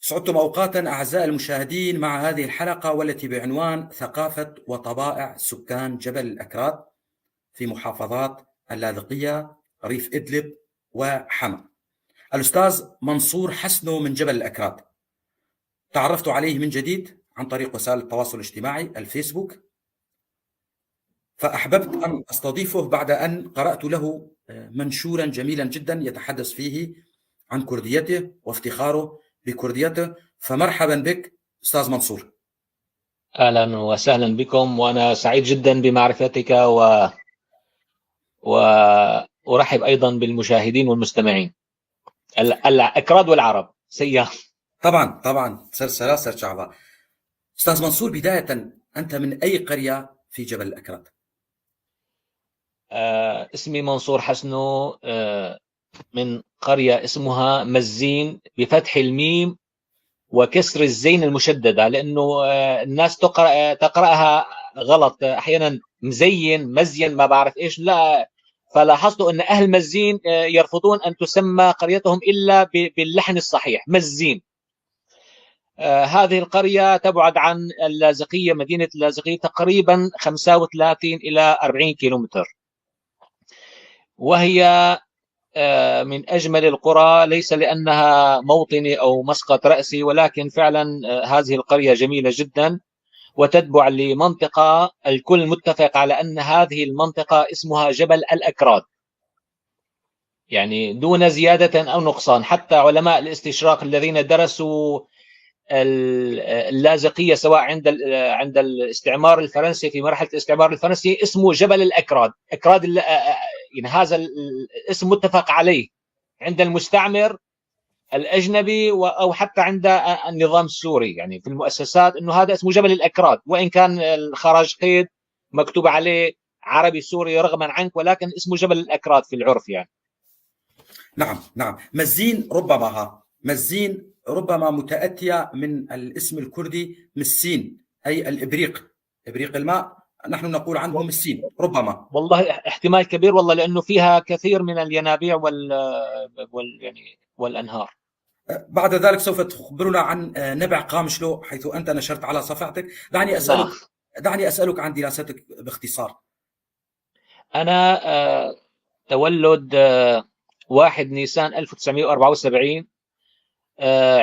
سعدتم أوقاتا أعزائي المشاهدين مع هذه الحلقة والتي بعنوان ثقافة وطبائع سكان جبل الأكراد في محافظات اللاذقية، ريف إدلب وحما. الأستاذ منصور حسنو من جبل الأكراد، تعرفت عليه من جديد عن طريق وسائل التواصل الاجتماعي الفيسبوك، فأحببت أن أستضيفه بعد أن قرأت له منشورا جميلا جدا يتحدث فيه عن كرديته وافتخاره بكرديته. فمرحبا بك أستاذ منصور. أهلا وسهلا بكم، وأنا سعيد جدا بمعرفتك وأرحب أيضا بالمشاهدين والمستمعين الأكراد والعرب سيا. طبعا سلاسل شعبا. أستاذ منصور، بداية أنت من أي قرية في جبل الأكراد؟ اسمي منصور حسنو، من قرية اسمها مزين بفتح الميم وكسر الزين المشددة، لأنه الناس تقرأها غلط أحيانا، مزين ما بعرف إيش. لا، فلاحظت أن أهل مزين يرفضون أن تسمى قريتهم إلا باللحن الصحيح، مزين. هذه القرية تبعد عن اللاذقية، مدينة اللاذقية، تقريبا 35 إلى 40 كيلومتر، وهي من أجمل القرى، ليس لأنها موطني أو مسقط رأسي، ولكن فعلا هذه القرية جميلة جدا وتتبع لمنطقة الكل متفق على أن هذه المنطقة اسمها جبل الأكراد، يعني دون زيادة أو نقصان. حتى علماء الاستشراق الذين درسوا اللاذقية سواء عند الاستعمار الفرنسي، في مرحلة الاستعمار الفرنسي، اسمه جبل الأكراد. أكراد يعني هذا الاسم متفق عليه عند المستعمر الأجنبي أو حتى عند النظام السوري، يعني في المؤسسات، أنه هذا اسمه جبل الأكراد، وإن كان الخراج قيد مكتوب عليه عربي سوري رغما عنك، ولكن اسمه جبل الأكراد في العرف يعني. نعم. مزين ربما متأتية من الاسم الكردي مسين، أي الإبريق، إبريق الماء، نحن نقول عنه مسين ربما. والله احتمال كبير والله، لأنه فيها كثير من الينابيع يعني والأنهار. بعد ذلك سوف تخبرنا عن نبع قامشلو، حيث أنت نشرت على صفحتك. دعني أسألك عن دراستك باختصار. أنا تولد 1 نيسان 1974.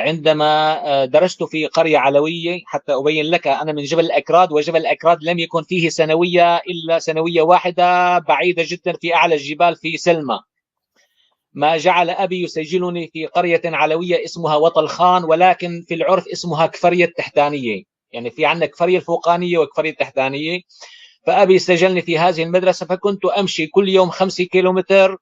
عندما درست في قرية علوية، حتى أبين لك أنا من جبل الأكراد، وجبل الأكراد لم يكن فيه ثانوية إلا ثانوية واحدة بعيدة جدا في أعلى الجبال في سلمى، ما جعل أبي يسجلني في قرية علوية اسمها وطل خان، ولكن في العرف اسمها كفرية تحتانية، يعني في عندنا كفرية الفوقانية وكفرية التحتانية. فأبي سجلني في هذه المدرسة، فكنت أمشي كل يوم 5 كيلومتر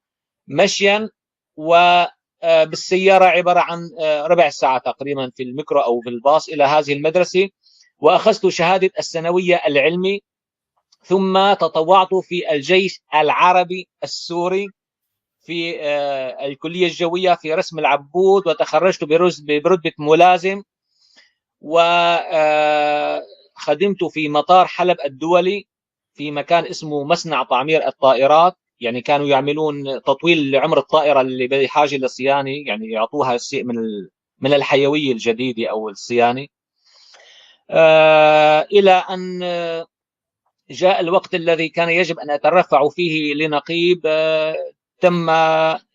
مشيا، وبالسيارة عبارة عن ربع ساعة تقريبا في الميكرو أو في الباص إلى هذه المدرسة. وأخذت شهادة الثانوية العلمي، ثم تطوعت في الجيش العربي السوري في الكلية الجوية في رسم العبود، وتخرجت برتبة ملازم، وخدمت في مطار حلب الدولي في مكان اسمه مصنع تعمير الطائرات، يعني كانوا يعملون تطويل لعمر الطائرة اللي بحاجة للصيانة، يعني يعطوها شيء من الحيوية الجديدة أو الصيانة، إلى أن جاء الوقت الذي كان يجب أن أترفع فيه لنقيب. تم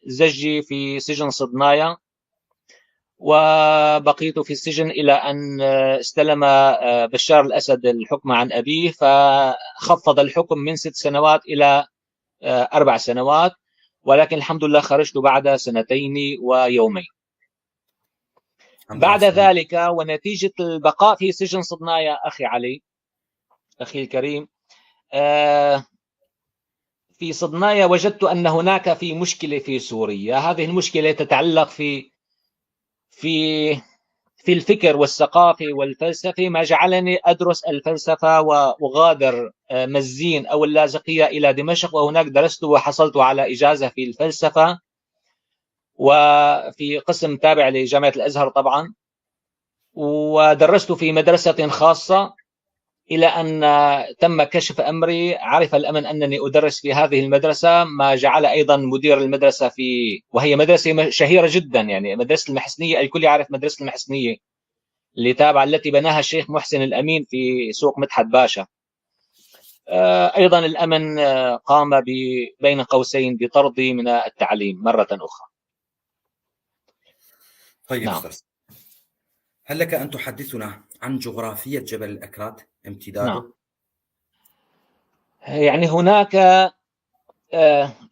زجي في سجن صدنايا، وبقيت في السجن إلى أن استلم بشار الأسد الحكم عن أبيه، فخفض الحكم من 6 سنوات إلى 4 سنوات، ولكن الحمد لله خرجت بعد 2 ويومين. بعد ذلك، ونتيجة البقاء في سجن صدنايا أخي علي، أخي الكريم، في صدنايا وجدت أن هناك في مشكلة في سوريا. هذه المشكلة تتعلق في الفكر والثقافة والفلسفة، ما جعلني أدرس الفلسفة وأغادر مزين أو اللاذقية إلى دمشق، وهناك درست وحصلت على إجازة في الفلسفة، وفي قسم تابع لجامعة الأزهر طبعا، ودرست في مدرسة خاصة إلى أن تم كشف أمري. عرف الأمن أنني أدرس في هذه المدرسة، ما جعل أيضا مدير المدرسة وهي مدرسة شهيرة جدا، يعني مدرسة المحسنية، الكل يعرف مدرسة المحسنية اللي تابعة التي بناها الشيخ محسن الأمين في سوق مدحت باشا. أيضا الأمن قام بين قوسين بطردي من التعليم مرة أخرى. طيب نعم. أستاذ، هل لك أن تحدثنا عن جغرافية جبل الأكراد، امتداده؟ نعم. يعني هناك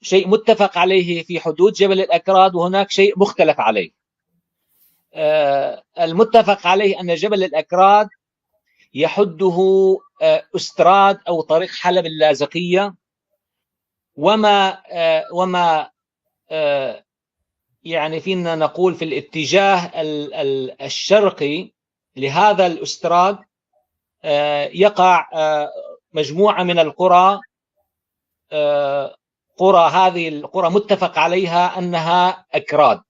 شيء متفق عليه في حدود جبل الأكراد، وهناك شيء مختلف عليه. المتفق عليه أن جبل الأكراد يحده أستراد أو طريق حلب اللاذقية، وما يعني فينا نقول في الاتجاه الشرقي لهذا الأستراد يقع مجموعة من القرى. هذه القرى متفق عليها أنها أكراد.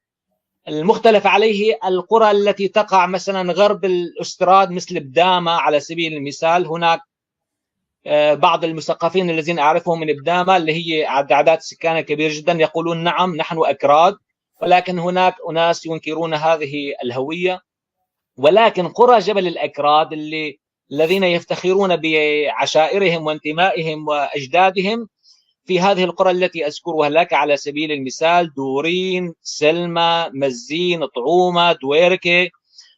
المختلف عليه القرى التي تقع مثلا غرب الأستراد مثل بدامة على سبيل المثال. هناك بعض المثقفين الذين أعرفهم من بدامة اللي هي أعداد سكانها كبير جدا يقولون نعم نحن أكراد، ولكن هناك أناس ينكرون هذه الهوية. ولكن قرى جبل الأكراد الذين يفتخرون بعشائرهم وانتمائهم وأجدادهم في هذه القرى التي أذكرها لك على سبيل المثال: دورين، سلمى، مزين، طعومة، دويركة،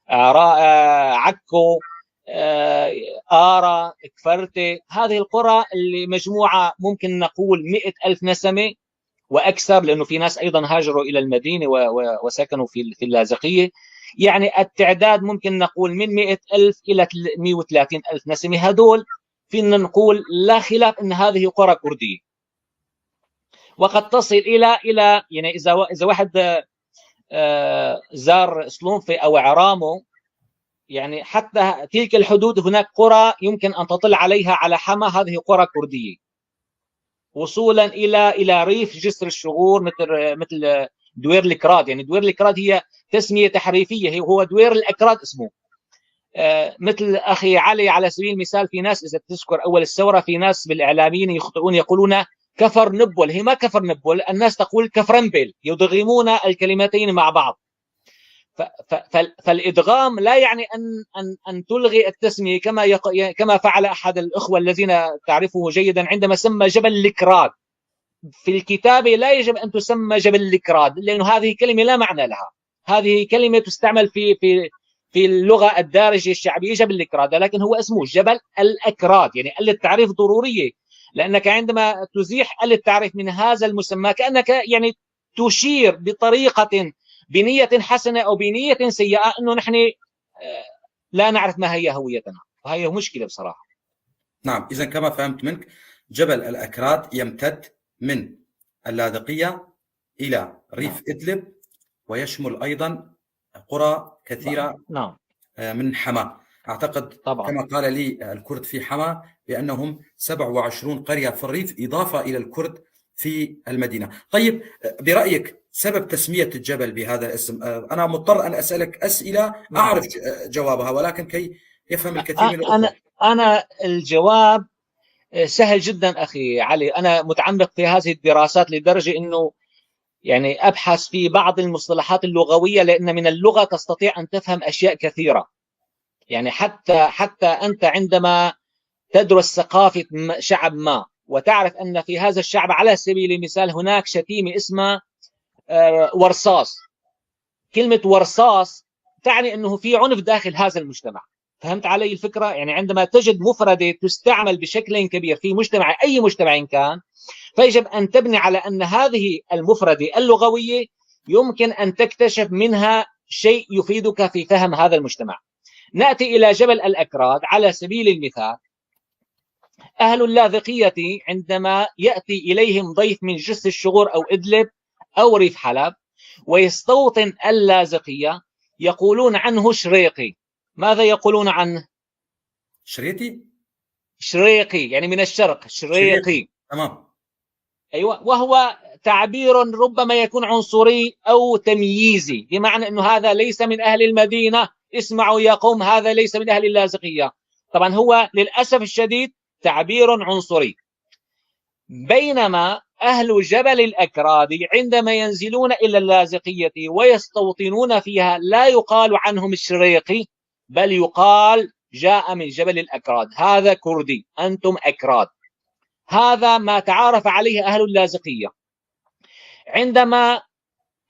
عكو، آرة، كفرتة. هذه القرى اللي مجموعة ممكن نقول 100,000 نسمة وأكثر، لأنه في ناس أيضا هاجروا إلى المدينة وسكنوا في اللاذقية. يعني التعداد ممكن نقول من 100,000 إلى 130,000 نسمة. هذول فينا نقول لا خلاف أن هذه قرى كردية، وقد تصل إلى يعني إذا واحد زار سلونفي أو عرامو، يعني حتى تلك الحدود هناك قرى يمكن أن تطل عليها على حما، هذه قرى كردية، وصولا إلى ريف جسر الشغور مثل دوير الكراد. يعني دوير الكراد هي تسمية تحريفية، هو دوير الأكراد اسمه. مثل أخي علي على سبيل المثال، في ناس إذا تذكر أول الثورة في ناس بالإعلاميين يخطئون يقولون كفر نبل. هي ما كفر نبل، الناس تقول كفرنبل، يدغمون الكلمتين مع بعض. فالإدغام لا يعني أن تلغي التسمية، كما فعل أحد الأخوة الذين تعرفه جيدا عندما سمى جبل الكراد. في الكتابة لا يجب أن تسمى جبل الكراد، لأن هذه كلمة لا معنى لها. هذه كلمة تستعمل في اللغة الدارجة الشعبية جبل الكراد، لكن هو اسمه جبل الأكراد. يعني التعريف ضرورية، لأنك عندما تزيح التعريف من هذا المسمى كأنك يعني تشير بطريقة بنية حسنة أو بنية سيئة أنه نحن لا نعرف ما هي هويتنا، وهي مشكلة بصراحة. نعم، إذا كما فهمت منك جبل الأكراد يمتد من اللاذقية إلى ريف إدلب، ويشمل أيضا قرى كثيرة نعم. من حما. أعتقد طبعا كما قال لي الكرد في حما بأنهم 27 قرية في الريف إضافة إلى الكرد في المدينة. طيب، برأيك سبب تسمية الجبل بهذا الاسم؟ أنا مضطر أن أسألك أسئلة أعرف جوابها، ولكن كي يفهم الكثير من الأخوة. أنا الجواب سهل جدا أخي علي. أنا متعمق في هذه الدراسات لدرجة أنه يعني أبحث في بعض المصطلحات اللغوية، لأن من اللغة تستطيع أن تفهم أشياء كثيرة. يعني حتى أنت عندما تدرس ثقافة شعب ما وتعرف أن في هذا الشعب على سبيل المثال هناك شتيمة اسمها ورصاص. كلمة ورصاص تعني أنه في عنف داخل هذا المجتمع. فهمت علي الفكرة؟ يعني عندما تجد مفردة تستعمل بشكل كبير في مجتمع، أي مجتمع كان، فيجب أن تبني على أن هذه المفردة اللغوية يمكن أن تكتشف منها شيء يفيدك في فهم هذا المجتمع. نأتي إلى جبل الأكراد على سبيل المثال. أهل اللاذقية عندما يأتي إليهم ضيف من جسر الشغور أو إدلب أو ريف حلب ويستوطن اللاذقية يقولون عنه شريقي. ماذا يقولون عنه؟ شريطي؟ شريقي يعني من الشرق، شريقي. تمام. أيوة، وهو تعبير ربما يكون عنصري أو تمييزي، بمعنى أنه هذا ليس من أهل المدينة، اسمعوا يا قوم هذا ليس من أهل اللاذقية. طبعا هو للأسف الشديد تعبير عنصري. بينما أهل جبل الأكراد عندما ينزلون إلى اللاذقية ويستوطنون فيها لا يقال عنهم الشريقي، بل يقال جاء من جبل الأكراد، هذا كردي، أنتم أكراد. هذا ما تعارف عليه أهل اللاذقية. عندما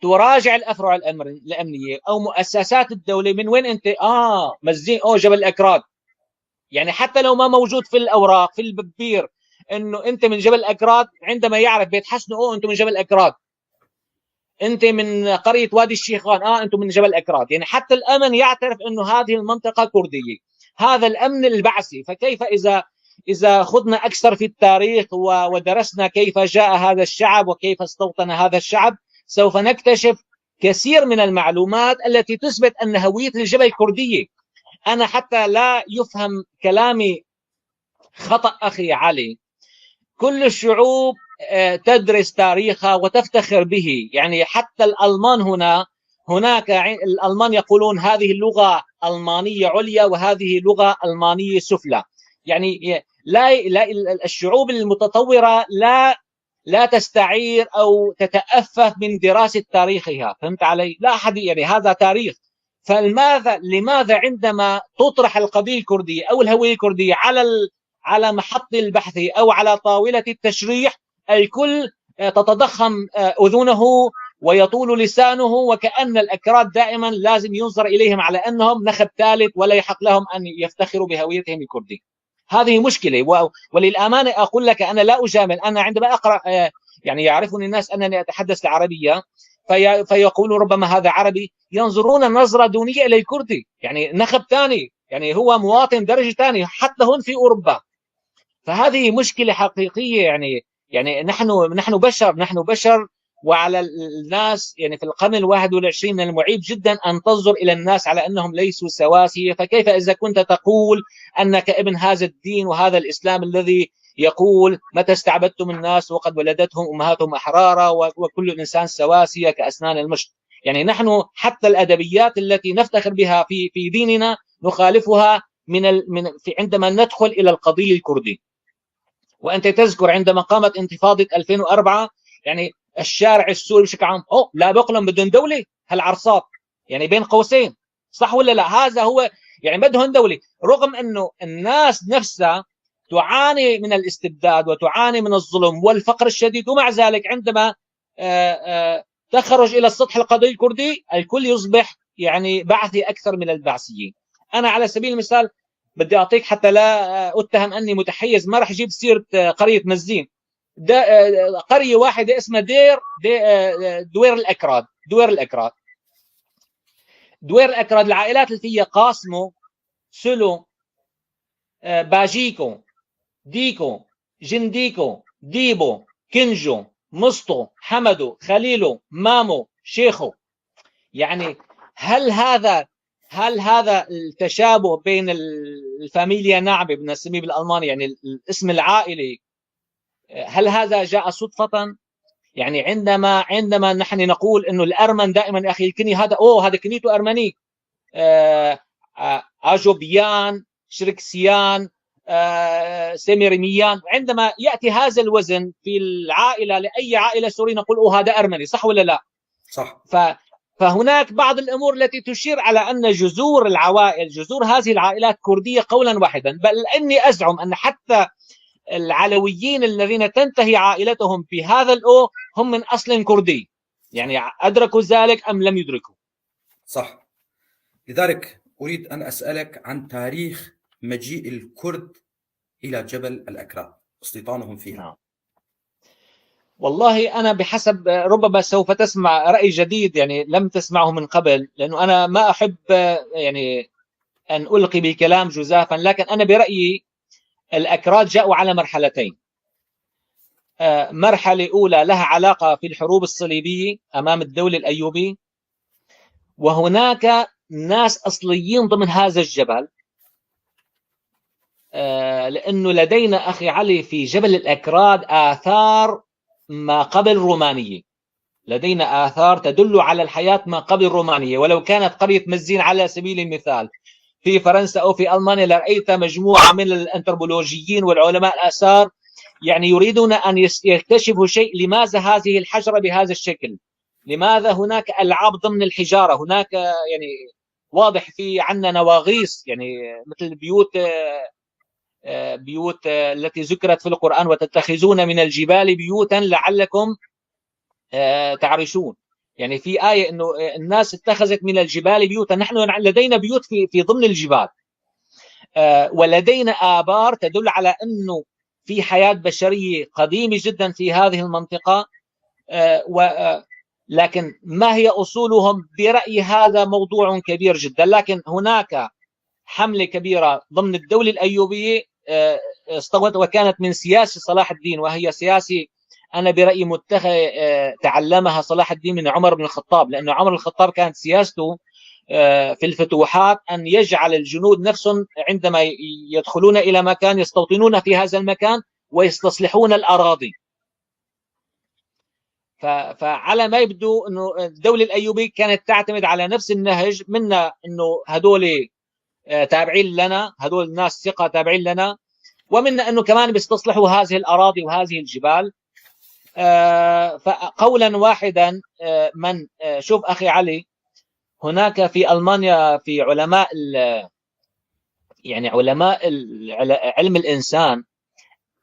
تراجع الأفرع الأمنية أو مؤسسات الدولة، من وين أنت؟ مزين، جبل الأكراد. يعني حتى لو ما موجود في الأوراق في الببير إنه أنت من جبل الأكراد، عندما يعرف بيت حسنه أنتم من جبل الأكراد، أنت من قرية وادي الشيخان، أنتم من جبل الأكراد. يعني حتى الأمن يعترف إنه هذه المنطقة كردية. هذا الأمن البعثي. فكيف إذا خضنا أكثر في التاريخ ودرسنا كيف جاء هذا الشعب وكيف استوطن هذا الشعب، سوف نكتشف كثير من المعلومات التي تثبت أن هوية الجبل كردية. أنا حتى لا يفهم كلامي خطأ أخي علي، كل الشعوب تدرس تاريخها وتفتخر به. يعني حتى الألمان هناك الألمان يقولون هذه اللغة ألمانية عليا وهذه لغة ألمانية سفلى. يعني لا الشعوب المتطورة لا تستعير أو تتأفف من دراسة تاريخها. فهمت علي؟ لا أحد، يعني هذا تاريخ. لماذا عندما تطرح القضية الكردية أو الهوية الكردية على محط البحث أو على طاولة التشريح، الكل تتضخم أذنه ويطول لسانه، وكأن الأكراد دائما لازم ينظر إليهم على أنهم نخب ثالث ولا يحق لهم أن يفتخروا بهويتهم الكردية. هذه مشكلة. وللأمانة أقول لك أنا لا أجامل. أنا عندما أقرأ يعني يعرفني الناس أنني أتحدث العربية، فيقولوا ربما هذا عربي، ينظرون نظرة دونية إلى الكردي، يعني نخب ثاني، يعني هو مواطن درجة ثانية حتى هون في أوروبا. فهذه مشكلة حقيقية. يعني نحن بشر، وعلى الناس يعني في القرن 21 من المعيب جدا أن تنظر إلى الناس على أنهم ليسوا سواسية. فكيف إذا كنت تقول أنك ابن هذا الدين وهذا الإسلام الذي يقول متى استعبدتم الناس وقد ولدتهم أمهاتهم أحرارا وكل الإنسان سواسية كأسنان المشط. يعني نحن حتى الأدبيات التي نفتخر بها في ديننا نخالفها عندما ندخل إلى القضية الكردية. وأنت تذكر عندما قامت انتفاضة 2004، يعني الشارع السوري بشكل عام لا بقلم بدون دولة، هالعرصات يعني بين قوسين، صح ولا لا؟ هذا هو، يعني بدهم دولة، رغم أنه الناس نفسها تعاني من الاستبداد وتعاني من الظلم والفقر الشديد، ومع ذلك عندما تخرج إلى السطح القضية الكردي الكل يصبح يعني بعثي أكثر من البعثيين. أنا على سبيل المثال بدي أعطيك حتى لا أتهم أني متحيز، ما رح أجيب سيرة قرية مزين، قرية واحدة اسمها دوير الأكراد. العائلات اللي فيها قاسمو، سلو، باجيكو، ديكو، جنديكو، ديبو، كنجو، مسطو، حمدو، خليلو، مامو، شيخو. يعني هل هذا التشابه بين الفاميليا نعبي بنسميه بالألماني، يعني الاسم العائلي، هل هذا جاء صدفة؟ يعني عندما نحن نقول انه الارمن دائما اخي الكني هذا هذا كنيته ارمني، اجوبيان، شركسيان، سيميرميان، عندما ياتي هذا الوزن في العائله لاي عائله سوريه نقول هذا ارمني، صح ولا لا؟ صح. فهناك بعض الامور التي تشير على ان جذور هذه العائلات كرديه قولا واحدا. بل اني ازعم ان حتى العلويين الذين تنتهي عائلتهم في هذا هم من أصل كردي. يعني أدركوا ذلك أم لم يدركوا؟ صح. لذلك أريد أن أسألك عن تاريخ مجيء الكرد إلى جبل الأكراد، استيطانهم فيها. والله أنا بحسب، ربما سوف تسمع رأي جديد يعني لم تسمعه من قبل، لأنه أنا ما أحب يعني أن ألقي بالكلام جزافا، لكن أنا برأيي الأكراد جاءوا على مرحلتين. مرحلة أولى لها علاقة في الحروب الصليبية أمام الدولة الأيوبي، وهناك ناس أصليين ضمن هذا الجبل، لأنه لدينا أخي علي في جبل الأكراد آثار ما قبل الرومانية. لدينا آثار تدل على الحياة ما قبل الرومانية. ولو كانت قرية مزين على سبيل المثال في فرنسا أو في ألمانيا لرأيت مجموعة من الأنثروبولوجيين والعلماء الآثار يعني يريدون أن يكتشفوا شيء. لماذا هذه الحجرة بهذا الشكل؟ لماذا هناك ألعاب ضمن الحجارة؟ هناك يعني واضح في عندنا نواغيص، يعني مثل بيوت التي ذكرت في القرآن: وتتخذون من الجبال بيوتا لعلكم تعرشون. يعني في آية إنه الناس اتخذت من الجبال بيوتا، نحن لدينا بيوت في ضمن الجبال، ولدينا آبار تدل على أنه في حياة بشرية قديمة جدا في هذه المنطقة. لكن ما هي أصولهم برأيي هذا موضوع كبير جدا. لكن هناك حملة كبيرة ضمن الدولة الأيوبية استوت، وكانت من سياسة صلاح الدين، وهي سياسة أنا برأيي تعلمها صلاح الدين من عمر بن الخطاب، لأنه عمر بن الخطاب كانت سياسته في الفتوحات أن يجعل الجنود نفسهم عندما يدخلون إلى مكان يستوطنون في هذا المكان ويستصلحون الأراضي. فعلى ما يبدو أنه الدولة الأيوبية كانت تعتمد على نفس النهج، منا أنه هدول تابعين لنا، هدول الناس ثقة تابعين لنا، ومنا أنه كمان بيستصلحوا هذه الأراضي وهذه الجبال. فقولا واحدا، من شوف أخي علي، هناك في ألمانيا في علماء علم الإنسان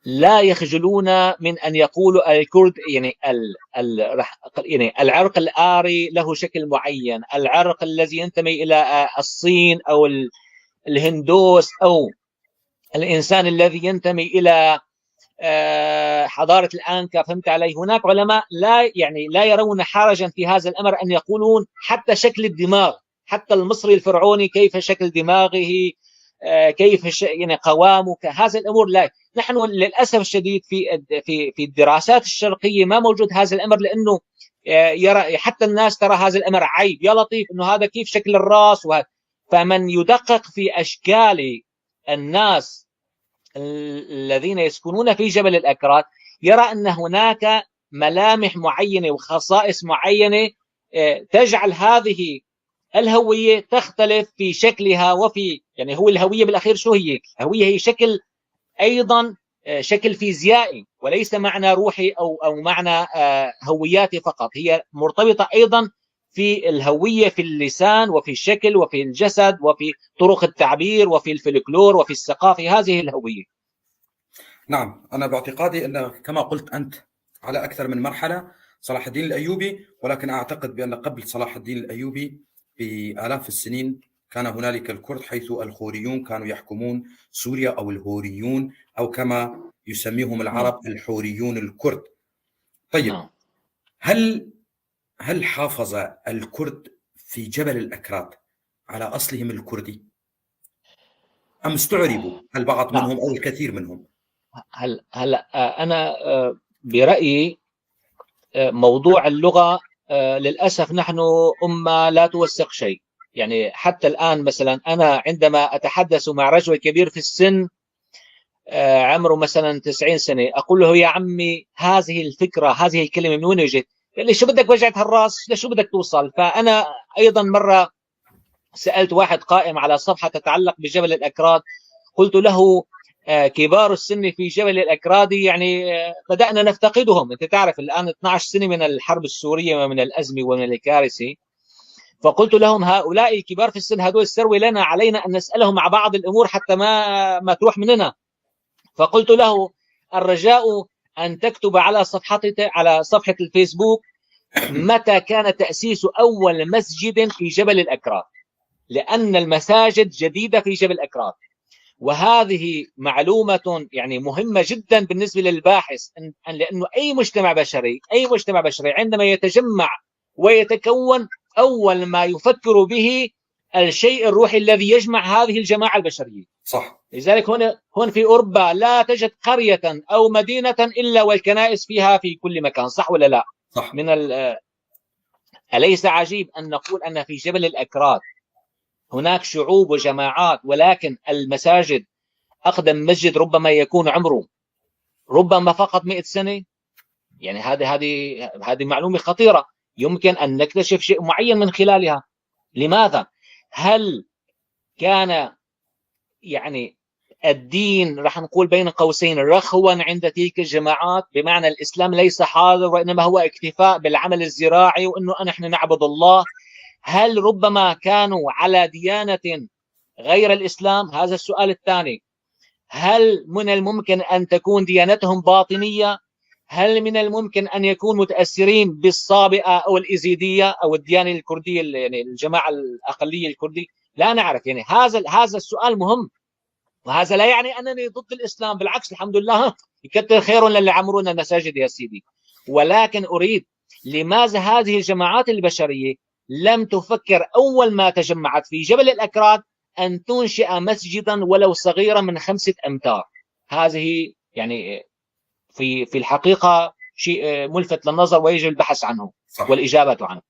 لا يخجلون من أن يقولوا الكرد يعني العرق الآري له شكل معين، العرق الذي ينتمي إلى الصين أو الهندوس أو الإنسان الذي ينتمي إلى حضارة الآنكا، فهمت علي؟ هناك علماء لا يرون حرجا في هذا الأمر أن يقولون حتى شكل الدماغ، حتى المصري الفرعوني كيف شكل دماغه، كيف يعني قوامه، هذا الأمور لا. نحن للأسف الشديد في الدراسات الشرقية ما موجود هذا الأمر، لأنه يرى حتى الناس ترى هذا الأمر عيب، يا لطيف إنه هذا كيف شكل الرأس فمن يدقق في أشكال الناس الذين يسكنون في جبل الأكراد يرى أن هناك ملامح معينة وخصائص معينة تجعل هذه الهوية تختلف في شكلها وفي يعني هو الهوية بالأخير شو هي؟ الهوية هي شكل، أيضا شكل فيزيائي وليس معنى روحي أو معنى هوياتي فقط، هي مرتبطة أيضا في الهوية، في اللسان وفي الشكل وفي الجسد وفي طرق التعبير وفي الفلكلور وفي الثقافة، هذه الهوية. نعم، أنا باعتقادي أن كما قلت أنت على أكثر من مرحلة صلاح الدين الأيوبي، ولكن أعتقد بأن قبل صلاح الدين الأيوبي بآلاف السنين كان هنالك الكرد، حيث الخوريون كانوا يحكمون سوريا، أو الهوريون، أو كما يسميهم العرب الحوريون الكرد. طيب، هل حافظ الكرد في جبل الأكراد على أصلهم الكردي، أم استعربوا البعض منهم أو الكثير منهم؟ هلا أنا برأيي موضوع اللغة للأسف نحن أمة لا توثق شيء. يعني حتى الآن مثلا أنا عندما أتحدث مع رجل كبير في السن عمره مثلا 90 سنة، أقول له يا عمي هذه الفكرة، هذه الكلمة من وين اجت؟ قال لي شو بدك وجعت هالراس؟ لشو بدك توصل؟ فأنا أيضا مرة سألت واحد قائم على صفحة تتعلق بجبل الأكراد، قلت له كبار السن في جبل الأكرادي يعني بدأنا نفتقدهم، أنت تعرف الآن 12 سنة من الحرب السورية ومن الأزمة ومن الكارثة. فقلت لهم هؤلاء الكبار في السن هذول الثروة لنا، علينا أن نسألهم عن بعض الأمور حتى ما تروح مننا. فقلت له الرجاء أن تكتب على صفحة الفيسبوك متى كان تأسيس أول مسجد في جبل الأكراد، لأن المساجد جديدة في جبل الأكراد، وهذه معلومة يعني مهمة جدا بالنسبة للباحث، لأنه أي مجتمع بشري عندما يتجمع ويتكون أول ما يفكر به الشيء الروحي الذي يجمع هذه الجماعة البشرية. صح. لذلك هون في أوروبا لا تجد قرية أو مدينة إلا والكنائس فيها في كل مكان، صح ولا لا؟ صح. أليس عجيب أن نقول أن في جبل الأكراد هناك شعوب وجماعات، ولكن المساجد أقدم مسجد ربما يكون عمره ربما فقط 100 سنة. يعني هذه معلومة خطيرة، يمكن أن نكتشف شيء معين من خلالها. لماذا؟ هل كان يعني الدين رح نقول بين قوسين رخوا عند تلك الجماعات، بمعنى الإسلام ليس حاضر وإنما هو اكتفاء بالعمل الزراعي وإنه نحن نعبد الله؟ هل ربما كانوا على ديانة غير الإسلام؟ هذا السؤال الثاني. هل من الممكن أن تكون ديانتهم باطنية؟ هل من الممكن أن يكون متأثرين بالصابئة أو الإزيدية أو الديانة الكردية، يعني الجماعة الأقلية الكردية؟ لا نعرف. يعني هذا السؤال مهم، وهذا لا يعني أنني ضد الإسلام، بالعكس الحمد لله يكثر خيرهم للي عمرونا المساجد يا سيدي. ولكن أريد، لماذا هذه الجماعات البشرية لم تفكر أول ما تجمعت في جبل الأكراد أن تنشئ مسجدا ولو صغيرا من 5 أمتار؟ هذه يعني في الحقيقة شيء ملفت للنظر ويجب البحث عنه. صح. والإجابة عنه.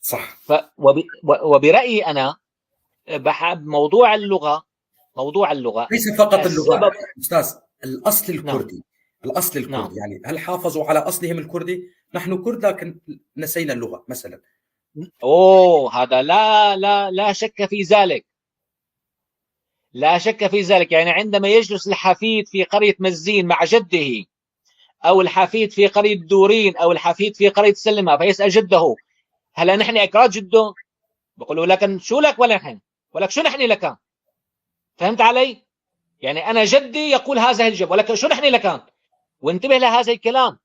صح. وبرأيي أنا موضوع اللغة ليس فقط اللغة أستاذ، الأصل الكردي. نعم. الأصل الكردي. نعم. يعني هل حافظوا على أصلهم الكردي؟ نحن كرد لكن نسينا اللغة مثلا. هذا لا شك في ذلك، لا شك في ذلك. يعني عندما يجلس الحفيد في قرية مزين مع جده، أو الحفيد في قرية دورين، أو الحفيد في قرية سلمة، فيسأل جده: هلا نحن أكراد جده؟ بقول له: لكن شو لك ولا نحن؟ ولك شو نحن لك؟ فهمت علي؟ يعني أنا جدي يقول هذا الجب، ولكن شو نحن لك؟ وانتبه لهذا الكلام.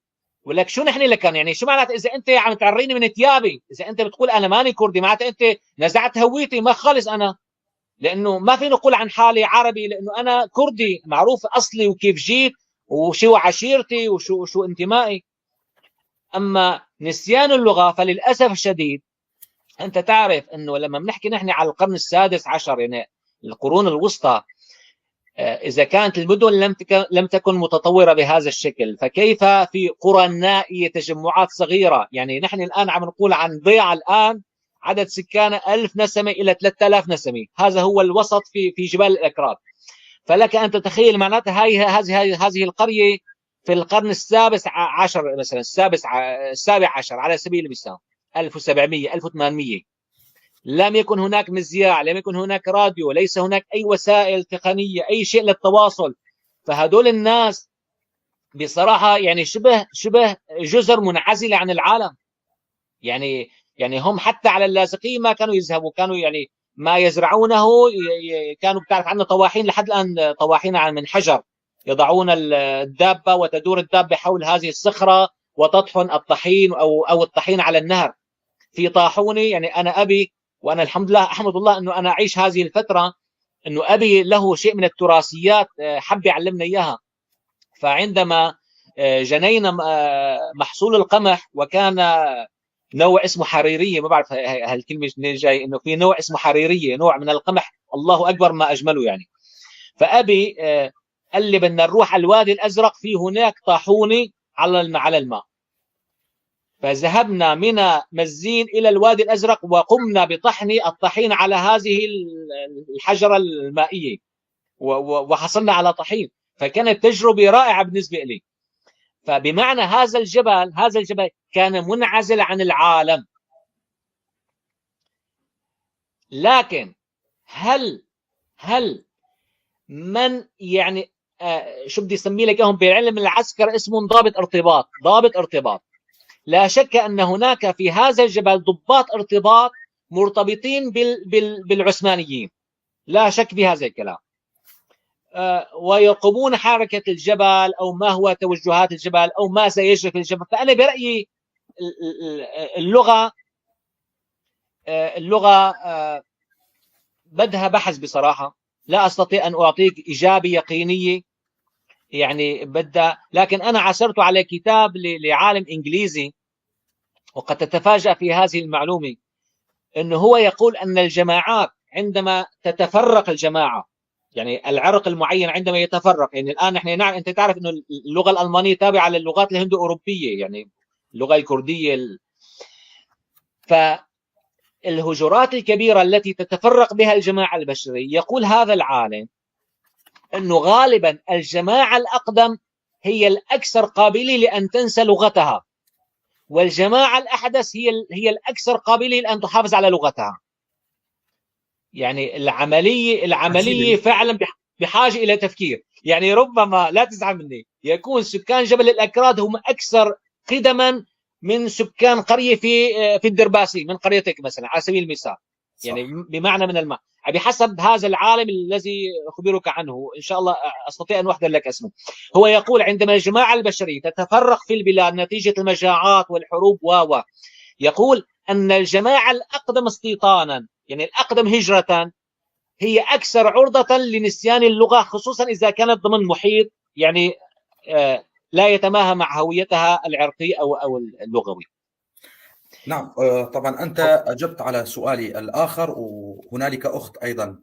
ولك شو نحن لك؟ يعني شو معناته إذا أنت عم تعريني من ثيابي، إذا أنت بتقول أنا ماني كردي، معناته أنت نزعت هويتي. ما خالص أنا، لأنه ما في نقول عن حالي عربي، لأنه أنا كردي، معروف أصلي وكيف جيت وشو عشيرتي وشو انتمائي. أما نسيان اللغة فللأسف الشديد، أنت تعرف أنه لما بنحكي نحن على القرن السادس عشر، يعني القرون الوسطى، إذا كانت المدن لم تكن متطورة بهذا الشكل، فكيف في قرى نائية، تجمعات صغيرة؟ يعني نحن الآن عم نقول عن ضيعة الآن عدد سكانها 1000 نسمة إلى 3000 نسمة، هذا هو الوسط في جبال الأكراد. فلك أن تتخيل معناتها هذه القرية في القرن السابع عشر مثلا، السابع عشر على سبيل المثال، 1700 1800، لم يكن هناك مذياع، لم يكن هناك راديو، ليس هناك أي وسائل تقنية، أي شيء للتواصل. فهدول الناس بصراحة يعني شبه جزر منعزلة عن العالم. يعني هم حتى على اللاذقية ما كانوا يذهبوا، كانوا يعني ما يزرعونه كانوا بتعرف عنا طواحين لحد الآن، طواحين من حجر، يضعون الدابة وتدور الدابة حول هذه الصخرة وتطحن الطحين أو الطحين على النهر في طاحوني. يعني أنا أبي، وأنا الحمد لله أحمد الله أنه أنا أعيش هذه الفترة، أنه أبي له شيء من التراثيات حب يعلمنا إياها. فعندما جنينا محصول القمح، وكان نوع اسمه حريرية، ما بعرف هالكلمة منين جاي، انه في نوع اسمه حريرية، نوع من القمح الله اكبر ما اجمله يعني. فابي قال لي بدنا نروح على الوادي الازرق، في هناك طاحونة على الماء. فذهبنا من مزين الى الوادي الازرق، وقمنا بطحن الطحين على هذه الحجرة المائية، وحصلنا على طحين. فكانت تجربة رائعة بالنسبة لي. فبمعنى هذا الجبل كان منعزل عن العالم. لكن هل من يعني شو بدي اسميه لك اياهم بالعلم العسكر، اسمه ضابط ارتباط. لا شك ان هناك في هذا الجبل ضباط ارتباط مرتبطين بالعثمانيين، لا شك بهذا الكلام، ويرقبون حركة الجبل أو ما هو توجهات الجبل أو ما سيجري في الجبل. فأنا برأيي اللغة بدها بحث بصراحة، لا أستطيع أن أعطيك إجابة يقينية يعني بدها. لكن أنا عثرت على كتاب لعالم إنجليزي، وقد تتفاجأ في هذه المعلومة، أنه هو يقول أن الجماعات عندما تتفرق الجماعة، يعني العرق المعين عندما يتفرق، يعني الآن نحن أنت تعرف أنه اللغة الألمانية تابعة للغات الهندو أوروبية، يعني اللغة الكردية فالهجرات الكبيرة التي تتفرق بها الجماعة البشرية، يقول هذا العالم أنه غالبا الجماعة الأقدم هي الأكثر قابلة لأن تنسى لغتها، والجماعة الأحدث هي الأكثر قابلة لأن تحافظ على لغتها. يعني العملية فعلا بحاجة إلى تفكير. يعني ربما لا تزعل مني، يكون سكان جبل الأكراد هم أكثر قدما من سكان قرية في الدرباسي من قريتك مثلا على سبيل المثال، يعني بمعنى من الماء بحسب هذا العالم الذي أخبرك عنه إن شاء الله أستطيع أن أحضر لك اسمه. هو يقول عندما الجماعة البشرية تتفرق في البلاد نتيجة المجاعات والحروب يقول أن الجماعة الأقدم استيطانا يعني الأقدم هجرة هي أكثر عرضة لنسيان اللغة، خصوصا إذا كانت ضمن محيط يعني لا يتماهى مع هويتها العرقية أو اللغوي. نعم طبعا أنت أجبت على سؤالي الآخر، وهنالك أخت أيضا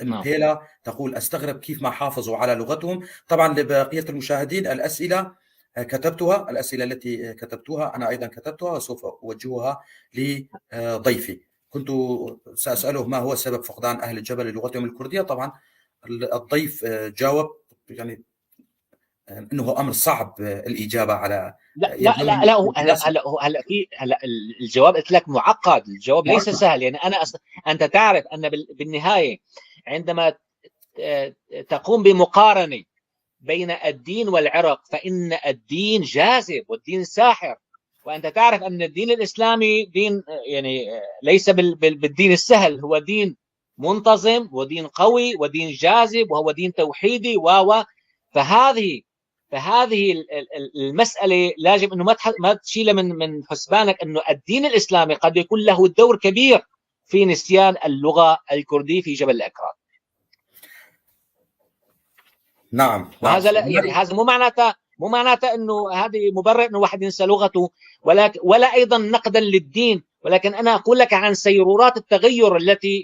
بيلا تقول أستغرب كيف ما حافظوا على لغتهم. طبعا لبقية المشاهدين الأسئلة كتبتها، الأسئلة التي كتبتها أنا أيضا كتبتها وسوف أوجهها لضيفي. كنت سأسأله ما هو سبب فقدان أهل الجبل للغتهم الكردية. طبعا الضيف جاوب يعني انه امر صعب الاجابه على هلا الجواب قلت لك معقد، الجواب ليس سهل. يعني انت تعرف ان بالنهايه عندما تقوم بمقارنه بين الدين والعرق فان الدين جاذب والدين ساحر، وانت تعرف ان الدين الاسلامي دين يعني ليس بالدين السهل، هو دين منتظم ودين قوي ودين جاذب وهو دين توحيدي فهذه المسألة يجب أنه ما تشيل من حسبانك أنه الدين الإسلامي قد يكون له دور كبير في نسيان اللغة الكردية في جبل الأكراد. نعم. وهذا لا يعني هذا مو معناته أنه هذه مبرر أنه واحد ينسى لغته، ولا أيضا نقدا للدين، ولكن أنا أقول لك عن سيرورات التغير التي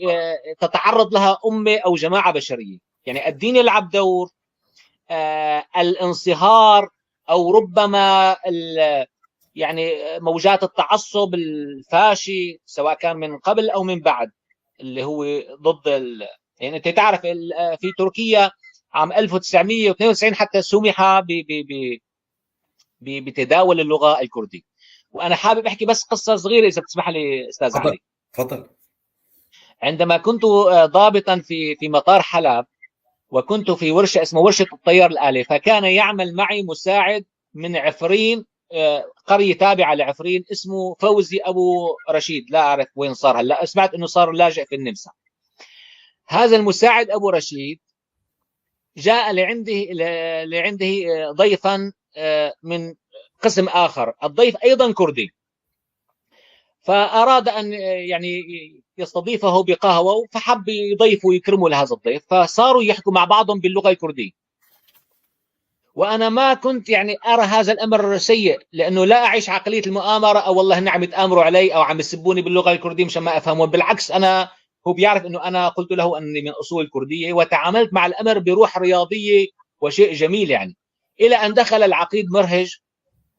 تتعرض لها أمة أو جماعة بشرية. يعني الدين يلعب دور، الانصهار او ربما يعني موجات التعصب الفاشي سواء كان من قبل او من بعد اللي هو ضد يعني انت تعرف في تركيا عام 1992 حتى سمح بتداول اللغه الكرديه. وانا حابب احكي بس قصه صغيره اذا بتسمح لي استاذ علي. تفضل. عندما كنت ضابطا في مطار حلب وكنت في ورشة اسمه ورشة الطيار الآلي، فكان يعمل معي مساعد من عفرين، قرية تابعة لعفرين اسمه فوزي أبو رشيد، لا أعرف وين صار هلا، سمعت أنه صار لاجئ في النمسا. هذا المساعد أبو رشيد جاء لعنده ضيفا من قسم آخر، الضيف أيضا كردي، فأراد أن يعني يستضيفه بقهوة، فحب يضيفه ويكرمه لهذا الضيف، فصاروا يحكوا مع بعضهم باللغة الكردية. وأنا ما كنت يعني أرى هذا الأمر سيء، لأنه لا أعيش عقلية المؤامرة أو والله هن عم يتآمروا علي أو عم يسبوني باللغة الكردية مشان ما أفهمه. بالعكس هو بيعرف أنه أنا قلت له أني من أصول كردية وتعاملت مع الأمر بروح رياضية وشيء جميل يعني، إلى أن دخل العقيد مرهج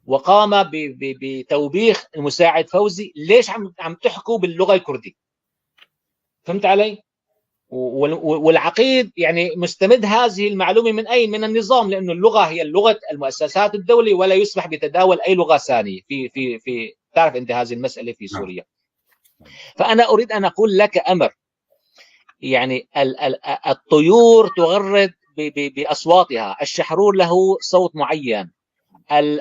وقام بتوبيخ المساعد فوزي، ليش عم تحكوا باللغة الكردية؟ فهمت علي؟ والعقيد يعني مستمد هذه المعلومة من أين؟ من النظام، لأنه اللغة هي لغة المؤسسات الدولية ولا يسمح بتداول أي لغة ثانية في تعرف أنت هذه المسألة في سوريا. فأنا أريد أن أقول لك أمر، يعني الطيور تغرد بأصواتها، الشحرور له صوت معين،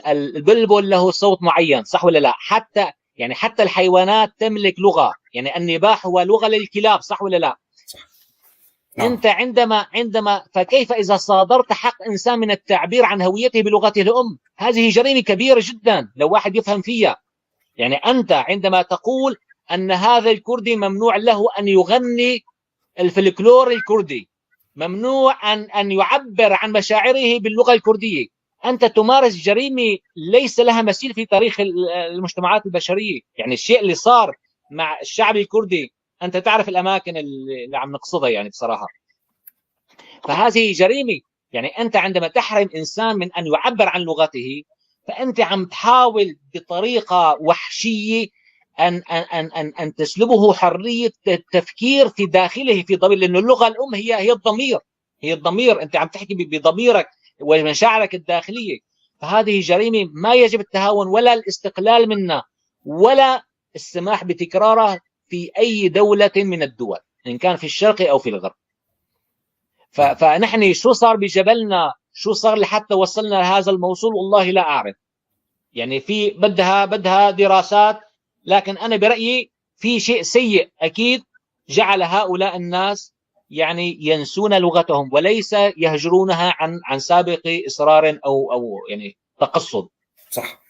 البلبل له صوت معين، صح ولا لا؟ حتى الحيوانات تملك لغة، يعني النباح هو لغة للكلاب، صح ولا لا؟ صح. أنت عندما فكيف إذا صادرت حق إنسان من التعبير عن هويته بلغته الأم؟ هذه جريمة كبيرة جدا لو واحد يفهم فيها. يعني أنت عندما تقول أن هذا الكردي ممنوع له أن يغني الفلكلور الكردي، ممنوع أن يعبر عن مشاعره باللغة الكردية، أنت تمارس جريمة ليس لها مثيل في تاريخ المجتمعات البشرية. يعني الشيء اللي صار مع الشعب الكردي، أنت تعرف الأماكن اللي عم نقصدها يعني بصراحة. فهذه جريمة. يعني أنت عندما تحرم إنسان من أن يعبر عن لغته، فأنت عم تحاول بطريقة وحشية أن تسلبه حرية التفكير في داخله في ضمير، لأن اللغة الأم هي الضمير، هي الضمير، أنت عم تحكي بضميرك ومشاعرك الداخلية. فهذه جريمة ما يجب التهاون ولا الاستقلال منها ولا السماح بتكرارها في أي دولة من الدول، إن كان في الشرق أو في الغرب. فنحن شو صار بجبلنا، شو صار لحتى وصلنا لهذا الموصول، والله لا أعرف. يعني في بدها دراسات، لكن أنا برأيي في شيء سيء أكيد جعل هؤلاء الناس يعني ينسون لغتهم وليس يهجرونها عن سابق إصرار أو يعني تقصد. صح،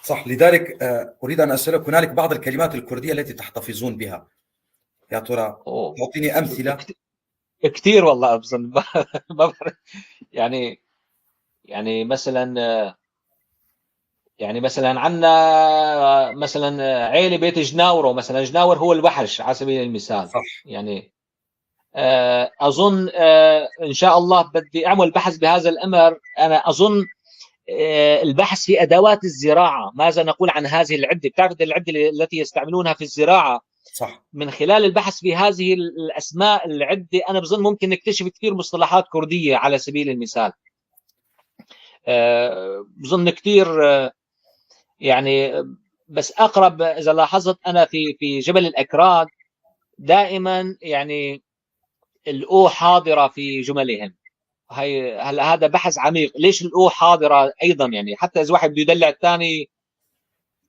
صح. لذلك أريد أن أسألك، هنالك بعض الكلمات الكردية التي تحتفظون بها، يا ترى تعطيني أمثلة؟ كثير والله أبزن. ما بعرف. يعني مثلا عندنا مثلا عيلة بيت جناورو، مثلا جناور هو الوحش على سبيل المثال. صح. يعني أظن إن شاء الله بدي أعمل بحث بهذا الأمر. أنا أظن البحث في أدوات الزراعة، ماذا نقول عن هذه العدة؟ بتعرف العدة التي يستعملونها في الزراعة؟ صح. من خلال البحث في هذه الأسماء العدة أنا بظن ممكن نكتشف كثير مصطلحات كردية على سبيل المثال. بظن كثير يعني. بس أقرب، إذا لاحظت أنا في جبل الأكراد دائما يعني الأو حاضرة في جملهم. هلا هذا بحث عميق، ليش الأو حاضرة أيضا؟ يعني حتى إذا واحد بده يدلع الثاني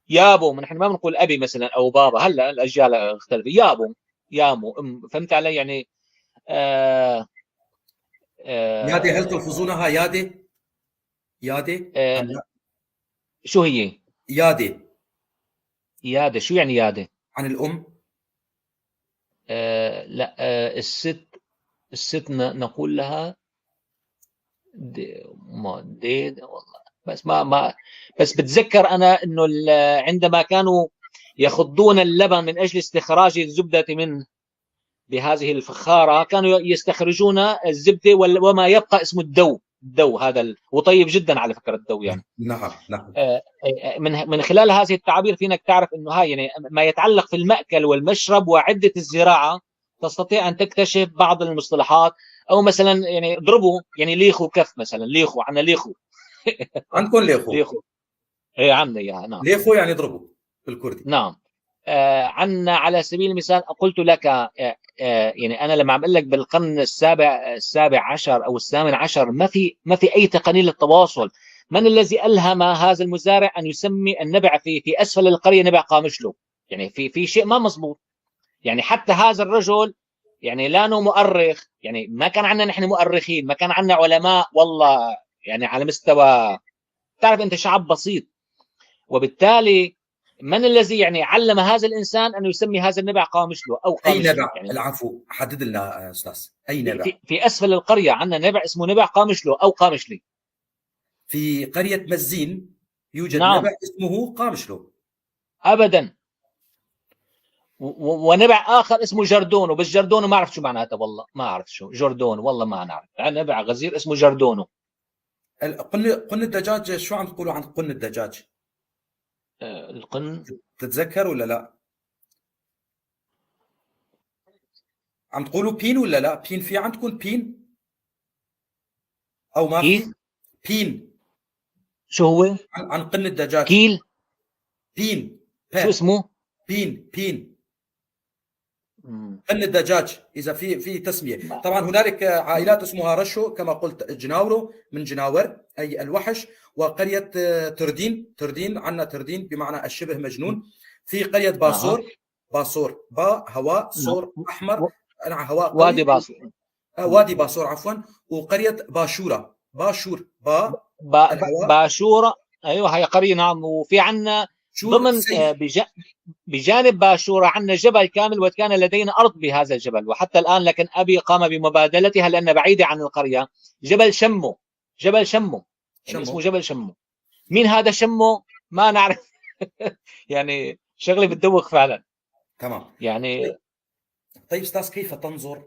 يابو، نحن ما بنقول أبي مثلا أو بابا، هلا الأجيال اختلفت، يابو يامو فهمت علي؟ يعني آه يادي، هل آه تلفظونها يادي؟ يادي آه أم لا؟ شو هي يادي يادة؟ شو يعني يادة؟ عن الأم. لا، الست نقول لها والله. بس ما بس بتذكر انا انه عندما كانوا يخضون اللبن من اجل استخراج الزبدة منه بهذه الفخارة، كانوا يستخرجون الزبدة وما يبقى اسمه الدو هذا وطيب جدا على فكرة الدو يعني. نعم، نعم. من خلال هذه التعابير فينك تعرف انه هاي يعني ما يتعلق في المأكل والمشرب وعدة الزراعة، تستطيع ان تكتشف بعض المصطلحات. او مثلا يعني اضربوا، يعني ليخو كف مثلا، ليخو عنا ليخو. عندكم ليخو؟ ليخو ايه عنا اياها، نعم. ليخو يعني اضربوا بالكردي. نعم. عنا على سبيل المثال قلت لك يعني انا لما عم اقول لك بالقرن السابع عشر او الثامن عشر ما في اي تقنين للتواصل. من الذي الهم هذا المزارع ان يسمي النبع في اسفل القريه نبع قامشلو؟ يعني في شيء ما مزبوط. يعني حتى هذا الرجل يعني لا مؤرخ، يعني ما كان عندنا نحن مؤرخين، ما كان عندنا علماء والله يعني على مستوى، تعرف انت شعب بسيط. وبالتالي من الذي يعني علم هذا الانسان ان يسمي هذا النبع قامشلو او أي قامشلي؟ نبع؟ يعني العفو، حدد لنا أستاذ، أي نبع؟ في اسفل القريه عندنا نبع اسمه نبع قامشلو او قامشلي. في قرية مزين يوجد نبع نعم. اسمه قامشلو. ابدا. ونبع اخر اسمه جردونو، بس جردونو ما اعرف شو معناته، والله ما اعرف شو جردونو، والله ما نعرف. نبع غزير اسمه جردونو. قن الدجاج، شو عم تقولوا عن قن الدجاج؟ القن. تتذكر ولا لا؟ عم تقولوا بين ولا لا؟ بين في عندكم بين او ما كيف؟ في؟ بين شو هو؟ عن قن الدجاج. كيل؟ بين شو ب اسمه؟ بين مم. قن الدجاج. اذا في تسميه، ما- طبعا هنالك عائلات اسمها رشو كما قلت، جناورو من جناور اي الوحش، وقريه تردين عندنا تردين بمعنى الشبه مجنون. في قريه اها. باصور با هواء نعم. صور احمر، هواء وادي قوي. باص. وادي باصور عفوا. وقريه باشوره، باشور با الهواء، باشورة. ايوه هي قرية، نعم. وفي عنا شور ضمن سيف. بجانب باشورة عنا جبل كامل، وكان لدينا أرض بهذا الجبل وحتى الآن، لكن أبي قام بمبادلتها لأن بعيدة عن القرية. جبل شمو. جبل شمو، يعني شمو. اسمه جبل شمو. مين هذا شمو؟ ما نعرف. يعني شغلة بتدوخ فعلا تمام. يعني. طيب استاذ، كيف تنظر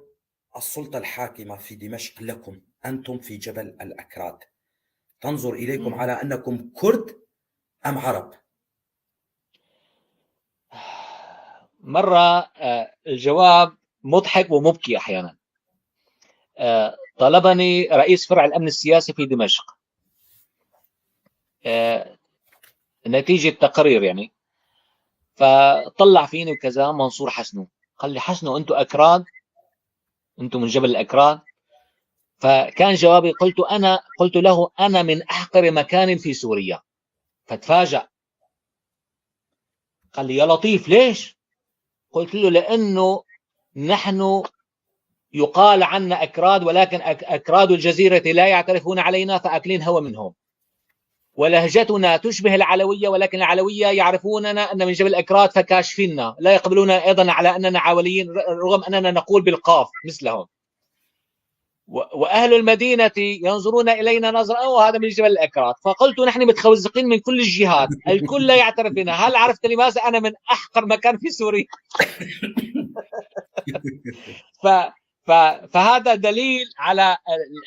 السلطه الحاكمه في دمشق لكم انتم في جبل الاكراد؟ تنظر اليكم على انكم كرد ام عرب؟ مرة الجواب مضحك ومبكي أحيانا. طلبني رئيس فرع الأمن السياسي في دمشق نتيجة تقرير يعني، فطلع فيني وكذا منصور حسنو. قال لي حسنو أنتم أكراد، أنتم من جبل الأكراد. فكان جوابي قلت له أنا من أحقر مكان في سوريا. فتفاجأ، قال لي يا لطيف ليش؟ قلت له لأنه نحن يقال عنا أكراد، ولكن أكراد الجزيرة لا يعترفون علينا فأكلين هوى منهم، ولهجتنا تشبه العلوية، ولكن العلوية يعرفوننا أن من جبل أكراد فكاشفيننا، لا يقبلون أيضا على أننا عوليين رغم أننا نقول بالقاف مثلهم. وأهل المدينة ينظرون إلينا نظرة هذا من جبل الأكراد. فقلت نحن متخوزقين من كل الجهات، الكل لا يعترف بنا. هل عرفت لماذا أنا من أحقر مكان في سوريا؟ ف فهذا دليل على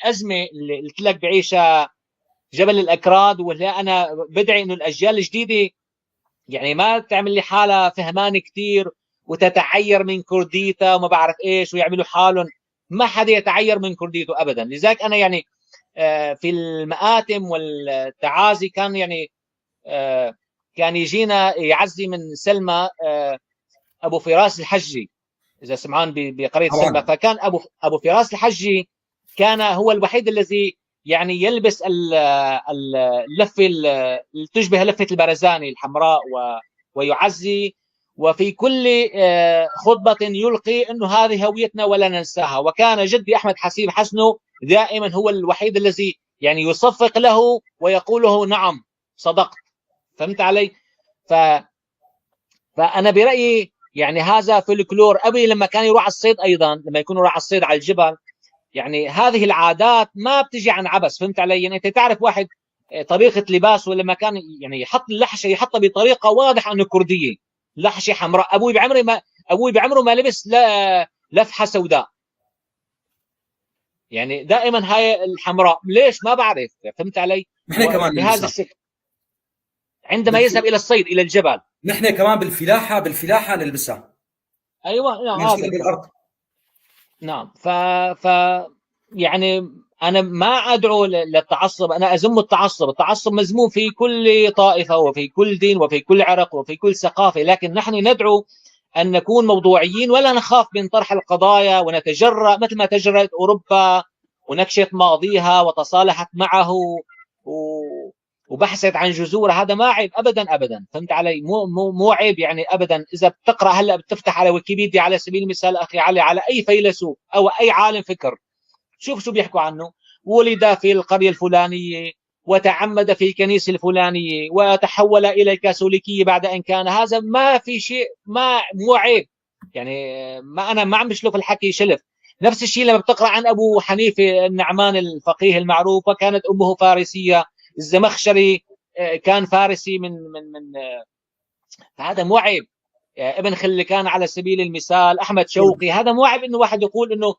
الأزمة اللي قلت لك بعيشها جبل الأكراد. واللي أنا بدعي إنه الأجيال الجديدة يعني ما تعمل لي حالة فهمان كتير وتتعير من كرديتها وما بعرف إيش ويعملوا حالهم. ما حدا يتعير من كرديته أبدا. لذلك أنا يعني في المآتم والتعازي كان يعني كان يجينا يعزي من سلمى أبو فراس الحجي، إذا سمعان بقرية سلمى. فكان أبو فراس الحجي كان هو الوحيد الذي يعني يلبس اللفة اللي تشبه لفة البرزاني الحمراء ويعزي، وفي كل خطبة يلقي أنه هذه هويتنا ولا ننساها. وكان جدي أحمد حسيب حسنه دائما هو الوحيد الذي يعني يصفق له ويقول له نعم صدقت. فهمت علي؟ فأنا برأيي يعني هذا فولكلور. أبي لما كان يروح على الصيد أيضا، لما يكون يروح على الصيد على الجبل، يعني هذه العادات ما بتجي عن عبث. فهمت علي؟ يعني أنت تعرف واحد طريقة لباسه لما كان يعني يحط اللحشة يحطها بطريقة واضحة أنه كردية، لحشة حمراء. أبوي بعمره ما لبس لفحة سوداء، يعني دائما هاي الحمراء. ليش؟ ما بعرف. فهمت علي؟ نحن كمان بهذا الشكل عندما يذهب إلى الصيد إلى الجبل. نحن كمان بالفلاحة نلبسها. أيوة نعم هذا بالأرض. نعم. يعني أنا ما أدعو للتعصب، أنا أذم التعصب. التعصب مذموم في كل طائفة وفي كل دين وفي كل عرق وفي كل ثقافة، لكن نحن ندعو أن نكون موضوعيين ولا نخاف من طرح القضايا ونتجرأ مثل ما تجرأت أوروبا ونكشت ماضيها وتصالحت معه وبحثت عن جذور. هذا ما عيب أبدا أبدا. فهمت علي؟ مو عيب يعني أبدا. إذا بتقرأ هلأ بتفتح على ويكيبيديا على سبيل المثال أخي علي على أي فيلسوف أو أي عالم فكر، شوف شو بيحكوا عنه. ولد في القرية الفلانية وتعمد في الكنيسة الفلانية وتحول إلى الكاثوليكية بعد أن كان. هذا ما في شيء، مو عيب يعني. أنا ما عم بشلف الحكي شلف. نفس الشيء لما بتقرأ عن أبو حنيفة النعمان الفقيه المعروف، وكانت أمه فارسية. الزمخشري كان فارسي من هذا مو عيب. ابن خلكان على سبيل المثال، أحمد شوقي. هذا مو عيب إنه واحد يقول إنه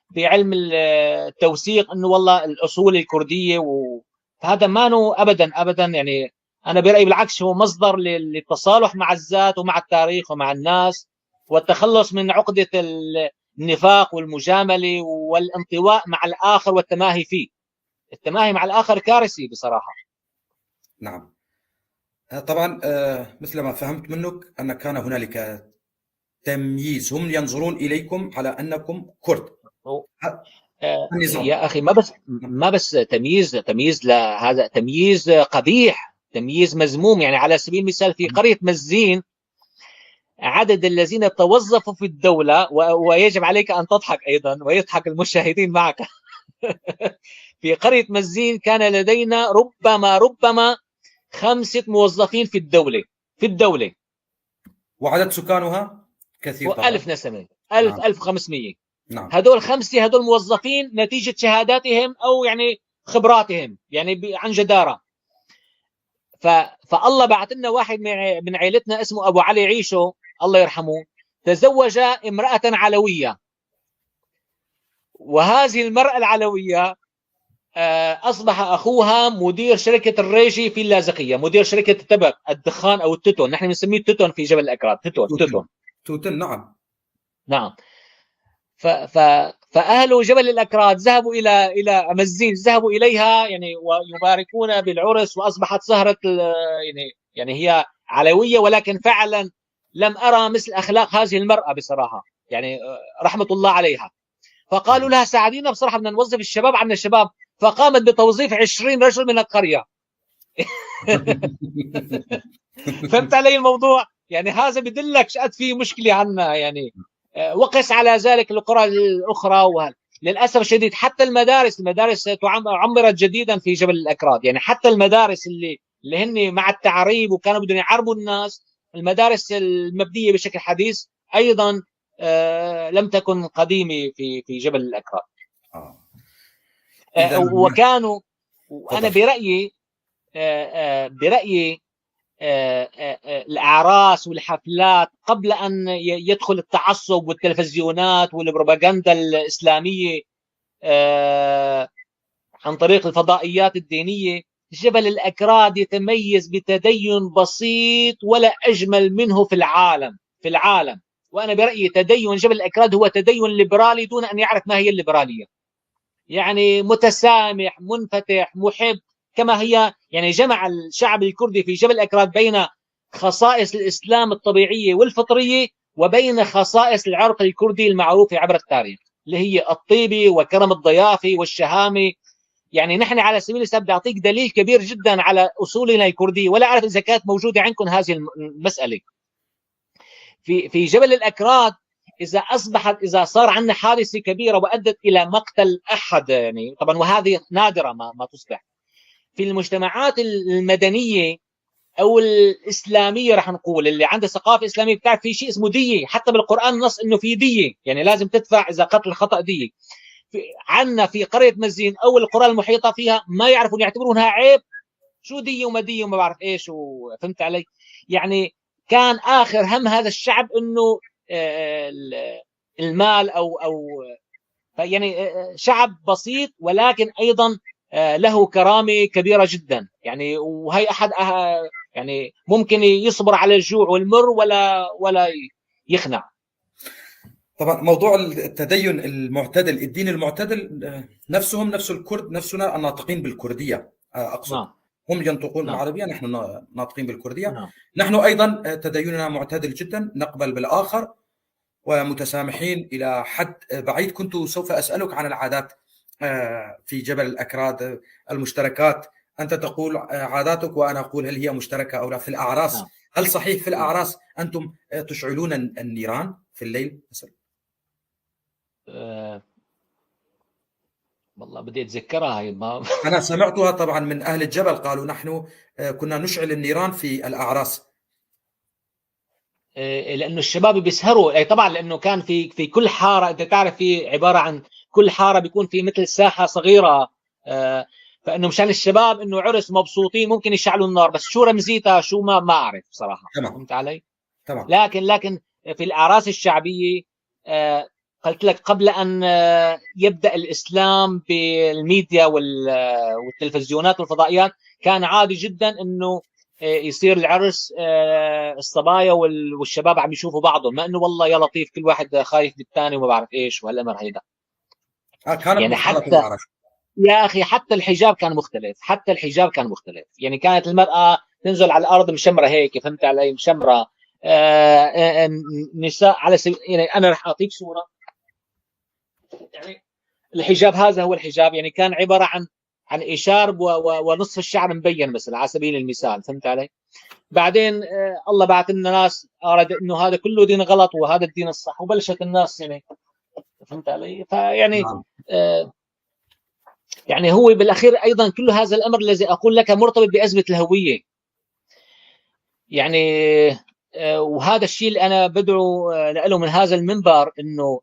بعلم التوثيق انه والله الاصول الكرديه فهذا ما نو ابدا ابدا. يعني انا برايي بالعكس هو مصدر للتصالح مع الذات ومع التاريخ ومع الناس، والتخلص من عقده النفاق والمجامله والانطواء مع الاخر والتماهي فيه. التماهي مع الاخر كارثي بصراحه. نعم طبعا. مثل ما فهمت منك ان كان هنالك تمييز، هم ينظرون اليكم على انكم كرد. يا اخي ما بس تمييز هذا تمييز قبيح، تمييز مذموم. يعني على سبيل المثال في قرية مزين عدد الذين توظفوا في الدولة، ويجب عليك أن تضحك أيضا ويضحك المشاهدين معك. في قرية مزين كان لدينا ربما 5 موظفين في الدولة وعدد سكانها كثير طبعا. 1000 نسمة، 1500. نعم. هدول 5 هدول موظفين نتيجة شهاداتهم أو يعني خبراتهم يعني عن جدارة. فالله بعث لنا واحد من عائلتنا اسمه أبو علي عيشو الله يرحمه، تزوج امرأة علوية. وهذه المرأة العلوية أصبح أخوها مدير شركة الريجي في اللاذقية، مدير شركة التبغ الدخان أو التوتون. نحن بنسميه التوتون في جبل الأكراد. توتون. نعم. فأهل جبل الأكراد ذهبوا إلى مزين، ذهبوا إليها يعني ويباركون بالعرس، وأصبحت سهرة يعني هي علوية، ولكن فعلا لم أرى مثل أخلاق هذه المرأة بصراحة، يعني رحمة الله عليها. فقالوا لها ساعدينا بصراحة بدنا نوظف الشباب عنا الشباب، فقامت بتوظيف 20 رجل من القرية. فهمت علي الموضوع؟ يعني هذا بدلك شقد في مشكله عنا يعني. وقس على ذلك القرى الاخرى. للاسف الشديد حتى المدارس عمرت جديدا في جبل الاكراد. يعني حتى المدارس اللي هن مع التعريب وكانوا بدهم يعربوا الناس، المدارس المبنيه بشكل حديث ايضا لم تكن قديمه في جبل الاكراد. إذا وكانوا، وانا تفضل. برايي الأعراس والحفلات قبل أن يدخل التعصب والتلفزيونات والبروباغندا الإسلامية عن طريق الفضائيات الدينية، جبل الأكراد يتميز بتدين بسيط ولا أجمل منه في العالم. وأنا برأيي تدين جبل الأكراد هو تدين ليبرالي دون أن يعرف ما هي الليبرالية. يعني متسامح، منفتح، محب، كما هي. يعني جمع الشعب الكردي في جبل الأكراد بين خصائص الإسلام الطبيعية والفطرية وبين خصائص العرق الكردي المعروفة عبر التاريخ، اللي هي الطيبة وكرم الضيافة والشهامة. يعني نحن على سبيل المثال بدي أعطيك دليل كبير جدا على أصولنا الكردية، ولا أعرف إذا كانت موجودة عندكم هذه المسألة. في جبل الأكراد إذا صار عندنا حادثة كبيرة وأدت إلى مقتل أحد، يعني طبعا وهذه نادرة ما تصبح في المجتمعات المدنية أو الإسلامية، رح نقول اللي عنده ثقافة إسلامية، بتعرف في شيء اسمه دية. حتى بالقرآن نص إنه في دية، يعني لازم تدفع إذا قتل خطأ دية. عندنا في قرية مزين أو القرى المحيطة فيها ما يعرفون، يعتبرونها عيب. شو دية وما دية وما بعرف إيش، وفهمت علي؟ يعني كان آخر هم هذا الشعب إنه المال أو يعني شعب بسيط، ولكن أيضا له كرامة كبيرة جدا. يعني وهي أحد يعني ممكن يصبر على الجوع والمر ولا يخنع. طبعا موضوع التدين المعتدل، الدين المعتدل، نفسهم نفس الكرد، نفسنا الناطقين بالكردية أقصد. نعم، هم ينطقون نعم، بالعربية، نحن ناطقين بالكردية. نعم. نحن أيضا تديننا معتدل جدا، نقبل بالآخر ومتسامحين إلى حد بعيد. كنت سوف أسألك عن العادات في جبل الأكراد، المشتركات. أنت تقول عاداتك وأنا أقول هل هي مشتركة أو لا. في الأعراس، نعم. هل صحيح في نعم. الأعراس أنتم تشعلون النيران في الليل مثلا؟ والله بدي اتذكرها هي أنا سمعتها طبعا من أهل الجبل، قالوا نحن كنا نشعل النيران في الأعراس. لانه الشباب بيسهروا. يعني طبعا لانه كان في كل حاره، انت تعرف في عباره عن كل حاره بيكون في مثل ساحه صغيره. فانه مشان الشباب انه عرس مبسوطين ممكن يشعلوا النار، بس شو رمزيتها شو ما اعرف صراحه. تمام، فهمت علي؟ تمام. لكن في الاعراس الشعبيه قلت لك قبل ان يبدا الاسلام بالميديا والتلفزيونات والفضائيات، كان عادي جدا انه يصير العرس، الصبايا والشباب عم يشوفوا بعضهم، ما انه والله يا لطيف كل واحد خايف بالثاني وما بعرف ايش وهالامر هيدا. كانت يعني مختلطة حتى الأعراس. يا اخي حتى الحجاب كان مختلف، يعني كانت المراه تنزل على الارض مشمره هيك، فهمت علي؟ مشمره. النساء على يعني انا رح اعطيك صوره. يعني الحجاب هذا هو الحجاب، يعني كان عباره عن اشارب ونصف الشعر مبين مثلا على سبيل المثال، فهمت علي؟ بعدين الله بعث لنا ناس اراد انه هذا كله دين غلط وهذا الدين الصح، وبلشت الناس يعني، فهمت علي؟ فيعني نعم. يعني هو بالاخير ايضا كل هذا الامر الذي اقول لك مرتبط بازمه الهويه. يعني وهذا الشيء اللي انا بدعو له من هذا المنبر، انه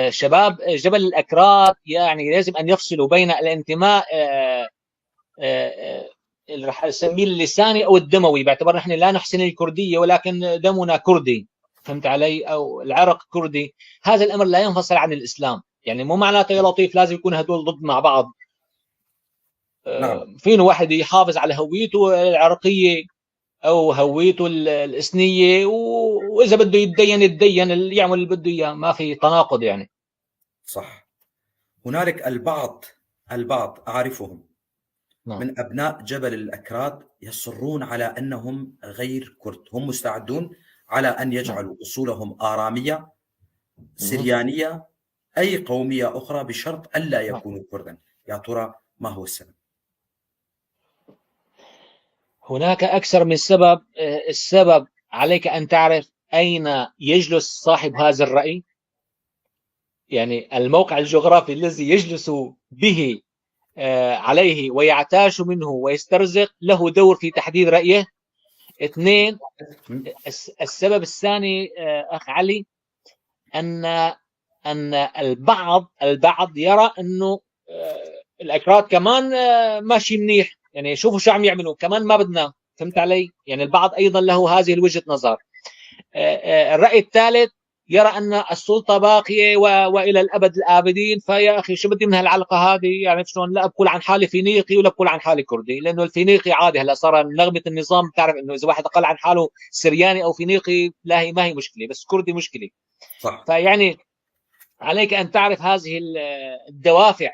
شباب جبل الأكراد يعني لازم أن يفصلوا بين الانتماء اللي راح أسميه اللساني أو الدموي، باعتبار نحن لا نحسن الكردية ولكن دمنا كردي، فهمت علي؟ أو العرق كردي. هذا الأمر لا ينفصل عن الإسلام. يعني مو معناته يا لطيف لازم يكون هدول ضد مع بعض. نعم، فين واحد يحافظ على هويته العرقية أو هويته الإثنية، وإذا بده يتدين يعمل اللي بده إياه، ما في تناقض يعني. صح. هنالك البعض أعرفهم نعم. من أبناء جبل الأكراد يصرون على أنهم غير كرد. هم مستعدون على أن نعم. يجعلوا أصولهم آرامية، سريانية، أي قومية أخرى، بشرط ألا نعم. يكونوا كردا. يا ترى ما هو السبب؟ هناك أكثر من سبب. السبب عليك أن تعرف أين يجلس صاحب هذا الرأي، يعني الموقع الجغرافي الذي يجلس به عليه ويعتاش منه ويسترزق له دور في تحديد رأيه. اثنين، السبب الثاني أخ علي، أن البعض يرى أنه الأكراد كمان ماشي منيح، يعني شوفوا شو عم يعملوا كمان ما بدنا. فهمت علي؟ يعني البعض أيضا له هذه الوجهة نظر. الرأي الثالث يرى أن السلطة باقية وإلى الأبد الآبدين، فيا أخي شو بدي من هالعلقة هذه؟ يعني شلون لا بقول عن حالي فينيقي ولا بقول عن حالي كردي، لأنه الفينيقي عادي هلا صار نغمة النظام، بتعرف أنه إذا واحد قال عن حاله سرياني أو فينيقي لا هي ما هي مشكلة، بس كردي مشكلة. صح. فيعني عليك أن تعرف هذه الدوافع.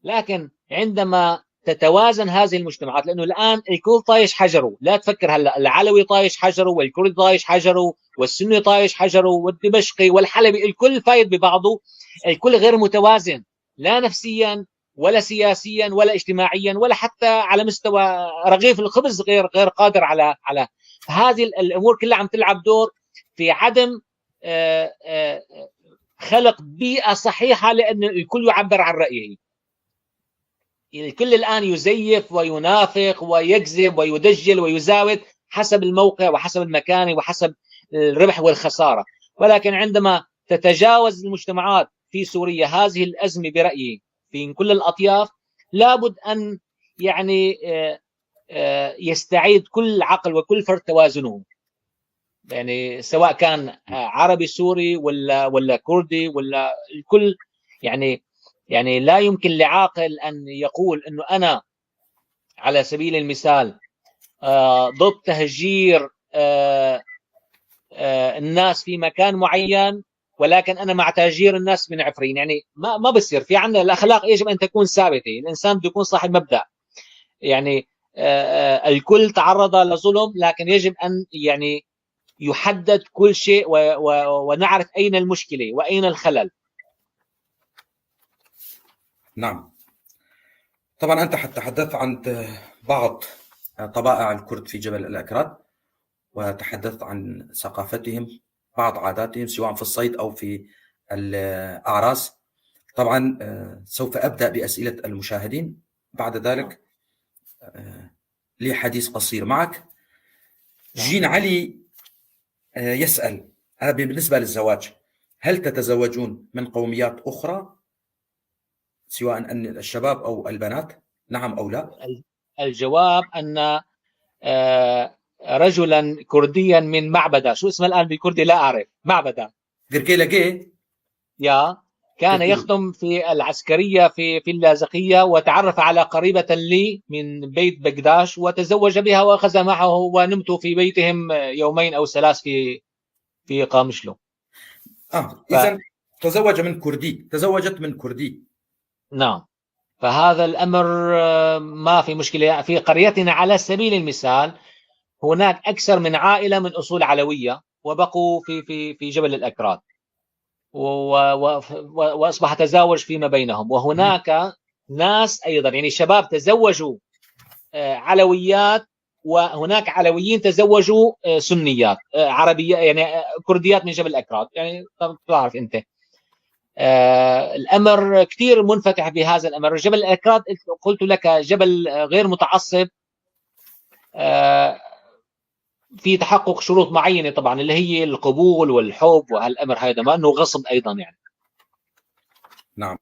لكن عندما تتوازن هذه المجتمعات، لأنه الآن الكل طايش حجره، لا تفكر هلا العلوي طايش حجره والكردي طايش حجره والسني طايش حجره والدمشقي والحلبي، الكل فايد ببعضه، الكل غير متوازن لا نفسيا ولا سياسيا ولا اجتماعيا ولا حتى على مستوى رغيف الخبز غير قادر على هذه الأمور كلها عم تلعب دور في عدم خلق بيئة صحيحة لأن الكل يعبر عن رأيه. الكل الآن يزيف وينافق ويكذب ويدجل ويزاود حسب الموقع وحسب المكان وحسب الربح والخسارة. ولكن عندما تتجاوز المجتمعات في سوريا هذه الأزمة برأيي في كل الأطياف، لابد أن يعني يستعيد كل عقل وكل فرد توازنه، يعني سواء كان عربي سوري ولا كردي ولا الكل. يعني لا يمكن لعاقل أن يقول أنه أنا على سبيل المثال ضد تهجير الناس في مكان معين، ولكن أنا مع تهجير الناس من عفرين. يعني ما بصير. في عندنا الأخلاق يجب أن تكون ثابتة، الإنسان بده يكون صاحب مبدأ. يعني الكل تعرض لظلم، لكن يجب أن يعني يحدد كل شيء ونعرف أين المشكلة وأين الخلل. نعم. طبعا أنت تحدثت عن بعض طبائع الكرد في جبل الأكراد، وتحدثت عن ثقافتهم، بعض عاداتهم سواء في الصيد أو في الأعراس. طبعا سوف أبدأ بأسئلة المشاهدين، بعد ذلك لي حديث قصير معك. جين علي يسأل بالنسبة للزواج، هل تتزوجون من قوميات أخرى سواء أن الشباب أو البنات؟ نعم أو لا؟ الجواب أن رجلا كرديا من معبدة، شو اسمه الآن بالكردي لا أعرف، معبدة قركيلقي، كان يخدم في العسكرية في اللاذقية، وتعرف على قريبة لي من بيت بقداش وتزوج بها وأخذ معه، ونمت في بيتهم يومين أو ثلاث في قامشلو. إذن تزوجت من كردي. نعم. فهذا الأمر ما في مشكلة. في قريتنا على سبيل المثال هناك أكثر من عائلة من أصول علوية وبقوا في جبل الأكراد، وأصبح تزاوج فيما بينهم. وهناك ناس أيضا يعني شباب تزوجوا علويات، وهناك علويين تزوجوا سنيات عربية، يعني كرديات من جبل الأكراد. يعني تعرف أنت الأمر كثير منفتح بهذا الأمر. جبل الأكراد قلت لك جبل غير متعصب في تحقق شروط معينة طبعا، اللي هي القبول والحب وهالأمر هذا، ما أنه غصب أيضا يعني. نعم.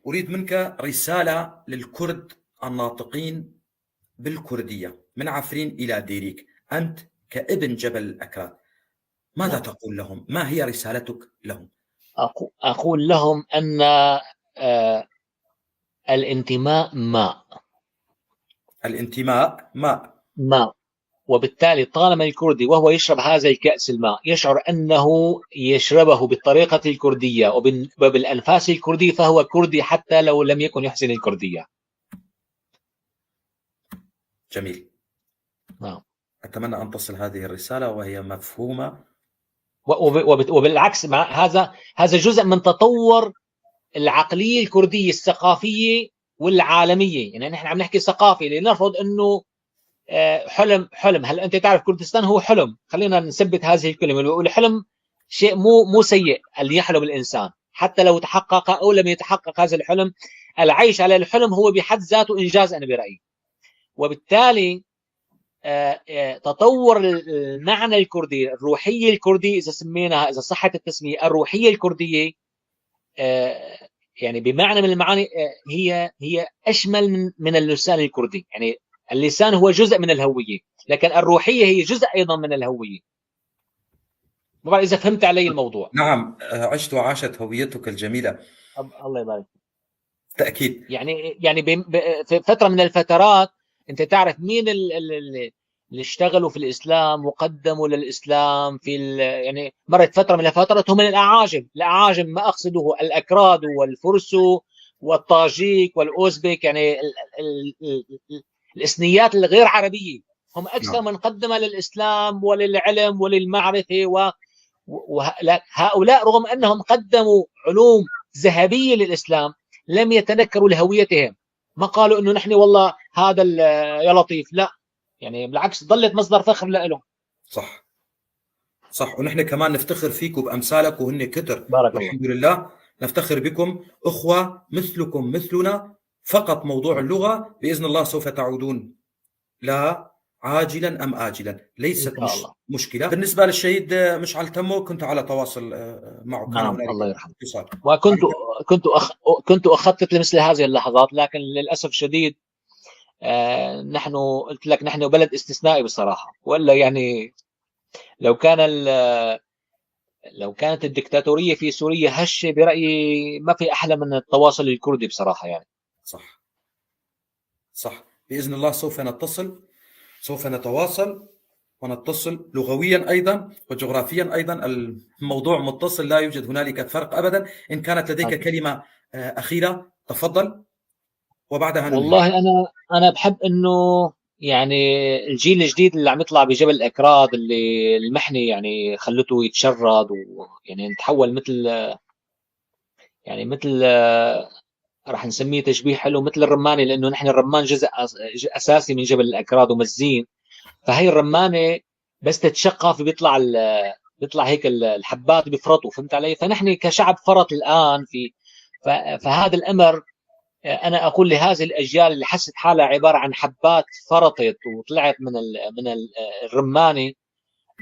أريد منك رسالة للكرد الناطقين بالكردية من عفرين إلى ديريك، أنت كابن جبل الأكراد ماذا تقول لهم؟ ما هي رسالتك لهم؟ أقول لهم أن الانتماء ماء، وبالتالي طالما الكردي وهو يشرب هذا الكأس الماء يشعر أنه يشربه بالطريقة الكردية وبالأنفاس الكردية، فهو كردي حتى لو لم يكن يحسن الكردية. جميل. نعم. أتمنى أن تصل هذه الرسالة وهي مفهومة. وبالعكس هذا جزء من تطور العقلية الكردية الثقافية والعالمية. يعني نحن عم نحكي ثقافي لنرفض أنه حلم. هل انت تعرف كردستان هو حلم، خلينا نثبت هذه الكلمه، والحلم شيء مو سيء اللي يحلم الانسان، حتى لو تحقق او لم يتحقق هذا الحلم، العيش على الحلم هو بحد ذاته انجاز انا برايي. وبالتالي تطور المعنى الكردي، الروحيه الكرديه اذا سميناها، اذا صحت التسميه الروحيه الكرديه، يعني بمعنى من المعاني هي اشمل من اللسان الكردي. يعني اللسان هو جزء من الهويه، لكن الروحيه هي جزء ايضا من الهويه. ما بعرف اذا فهمت علي الموضوع. نعم، عشت وعاشت هويتك الجميلة. الله يبارك. تأكيد. يعني في فتره من الفترات انت تعرف مين اللي اشتغلوا في الاسلام وقدموا للاسلام يعني مرت فتره من الفترات هم الاعاجم ما اقصده الاكراد والفرس والطاجيك والاوزبك، يعني الاثنيات الغير عربيه هم اكثر من قدم للاسلام وللعلم وللمعرفه، وهؤلاء رغم انهم قدموا علوم ذهبيه للاسلام لم يتنكروا لهويتهم. ما قالوا انه نحن والله هذا يا لطيف، لا، يعني بالعكس ظلت مصدر فخر لهم. صح، ونحن كمان نفتخر فيك وبامثالك، وهن كتر بارك الله. والحمد لله نفتخر بكم، اخوه مثلكم مثلنا. فقط موضوع اللغه باذن الله سوف تعودون لا عاجلا ام اجلا، ليست مشكله. بالنسبه للشهيد مشعل تمو كنت على تواصل معه، كان نعم هنالك الله يرحمه، اتصال، وكنت اخطط لمثل هذه اللحظات، لكن للاسف الشديد نحن قلت لك نحن بلد استثنائي بصراحه، ولا يعني لو كانت الدكتاتوريه في سوريا هشه برايي ما في احلى من التواصل الكردي بصراحه يعني. صح، باذن الله سوف نتواصل ونتصل لغويا أيضا وجغرافيا أيضا، الموضوع متصل، لا يوجد هنالك فرق أبدا. إن كانت لديك كلمة أخيرة تفضل، وبعدها ننهي. والله أنا بحب إنه يعني الجيل الجديد اللي عم يطلع بجبل الأكراد اللي المحنة يعني خلته يتشرد، ويعني نتحول مثل راح نسميه تشبيه حلو مثل الرمانة، لأنه نحن الرمان جزء أساسي من جبل الأكراد ومزين. فهي الرمانة بس تتشقف بيطلع هيك الحبات بيفرطوا، فهمت علي؟ فنحن كشعب فرط الآن فهذا الأمر أنا أقول لهذه الأجيال اللي حست حالها عبارة عن حبات فرطت وطلعت من الرمانة،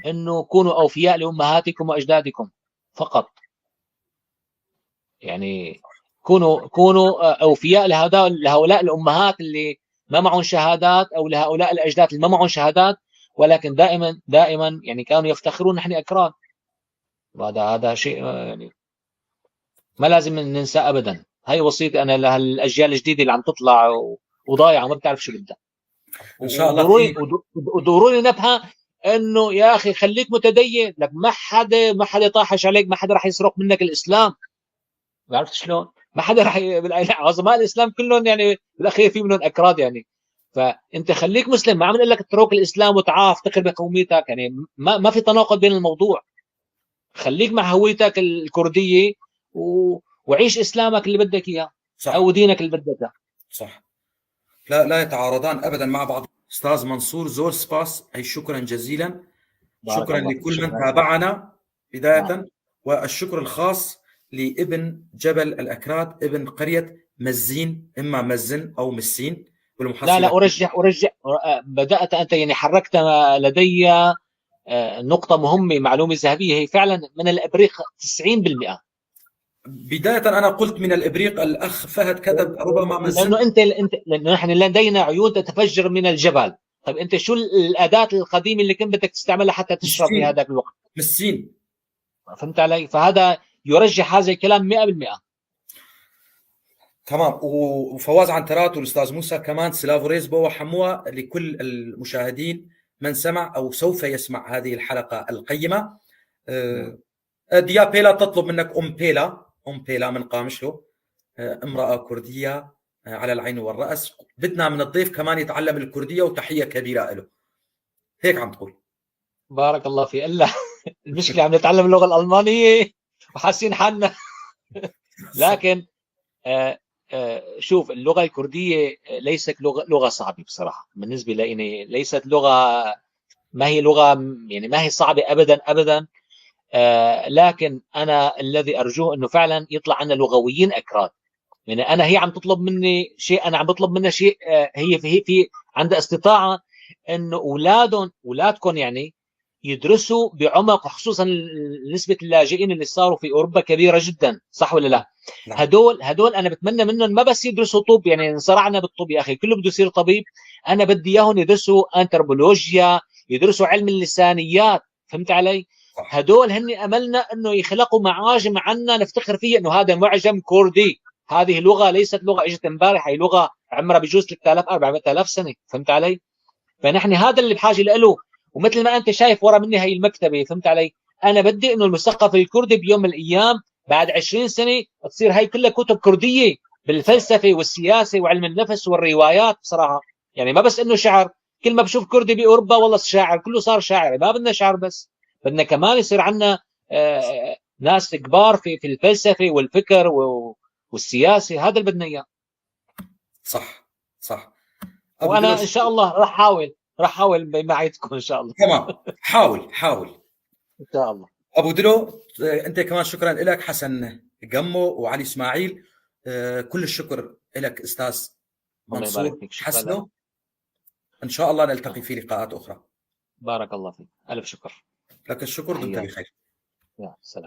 إنه كونوا أوفياء لأمهاتكم وأجدادكم فقط. يعني كونوا أوفياء لهؤلاء الأمهات اللي ما معهم شهادات، أو لهؤلاء الأجداد اللي ما معهم شهادات، ولكن دائما يعني كانوا يفتخرون نحن أكراد. هذا شيء يعني ما لازم ننسى أبدا. هاي وصيتي أنا لهالأجيال الجديدة اللي عم تطلع وضايعة وما بتعرف شو بدها. إن شاء الله ودوروني نبهة إنه يا أخي خليك متدين، لك ما حدا طاحش عليك، ما حدا راح يسرق منك الإسلام. عرفت شلون؟ ما حدا راح عظماء الإسلام كلهم يعني بالأخير في منهم أكراد يعني. فأنت خليك مسلم، ما عم نقول لك اترك الإسلام وتعال افتخر بقوميتك، يعني ما في تناقض بين الموضوع. خليك مع هويتك الكردية وعيش إسلامك اللي بدك إياه، أو دينك اللي بدك إياه. صح، لا يتعارضان أبدا مع بعض. أستاذ منصور زور سباس، أي شكرا جزيلا. شكرا لكل من تابعنا بداية، والشكر الخاص لابن جبل الأكراد، ابن قرية مزين، إما مزن أو مسين لا أرجع بدأت أنت يعني حركت لدي نقطة مهمة، معلومة ذهبية، هي فعلا من الإبريق 90%. بداية أنا قلت من الإبريق، الأخ فهد كتب ربما مزن، لأنه نحن لدينا عيون تتفجر من الجبل. طيب أنت شو الأداة القديمة اللي كنت بدك تستعملها حتى تشرب في هذاك الوقت؟ مسين. فهمت علي؟ فهذا يرجح هذا الكلام 100%. تمام. وفواز عنترات والأستاذ موسى كمان سلافوريزبو وحموه لكل المشاهدين من سمع أو سوف يسمع هذه الحلقة القيمة. ديا بيلا تطلب منك أم بيلا من قامشلو، امرأة كردية على العين والرأس. بدنا من الضيف كمان يتعلم الكردية، وتحية كبيرة له. هيك عم تقول. بارك الله فيك. إلا المشكلة عم نتعلم اللغة الألمانية وحاسين حالنا. لكن شوف، اللغة الكردية ليست لغة صعبة بصراحة بالنسبة لي. ليست لغة، ما هي لغة يعني ما هي صعبة أبدا أبدا. لكن أنا الذي أرجوه أنه فعلا يطلع عنا لغويين أكراد. يعني أنا هي عم تطلب مني شيء، أنا عم بطلب منها شيء. هي في عندها استطاعة أنه أولادكم يعني يدرسوا بعمق، خصوصا نسبة اللاجئين اللي صاروا في أوروبا كبيرة جدا، صح ولا لا؟ نعم. هدول أنا بتمنى منهم ما بس يدرسوا طب، يعني انصرعنا بالطب يا أخي، كله بده يصير طبيب. أنا بدي إياهم يدرسوا أنثروبولوجيا، يدرسوا علم اللسانيات. فهمت علي؟ صح. هدول هن أملنا أنه يخلقوا معاجم عنا نفتخر فيها، أنه هذا معجم كردي. هذه لغة ليست لغة اجت امبارح، هي لغة عمرها بجوز 3000 4000 سنة. فهمت علي؟ فنحن هذا اللي بحاجه له. ومثل ما انت شايف ورا مني هي المكتبه، فهمت علي؟ انا بدي انه المثقف الكردي بيوم من الايام بعد 20 سنه تصير هي كلها كتب كرديه بالفلسفه والسياسه وعلم النفس والروايات بصراحه. يعني ما بس انه شعر، كل ما بشوف كردي باوروبا والله شاعر، كله صار شاعر. ما بدنا شعر بس، بدنا كمان يصير عندنا ناس كبار في الفلسفه والفكر والسياسه. هذا اللي بدنا اياه. صح. صح. ابو وانا ان دلوش، شاء الله راح احاول بمعيتكم ان شاء الله. تمام، حاول حاول. ان شاء الله. ابو دلو، انت كمان شكرا لك. حسن قمو وعلي اسماعيل، كل الشكر لك استاذ الله يبارك منصور فيك، شكرا لك. حسنو. ان شاء الله نلتقي في لقاءات اخرى. بارك الله فيك، الف شكر. لك الشكر، دمت تحياتي. بخير. يا سلام.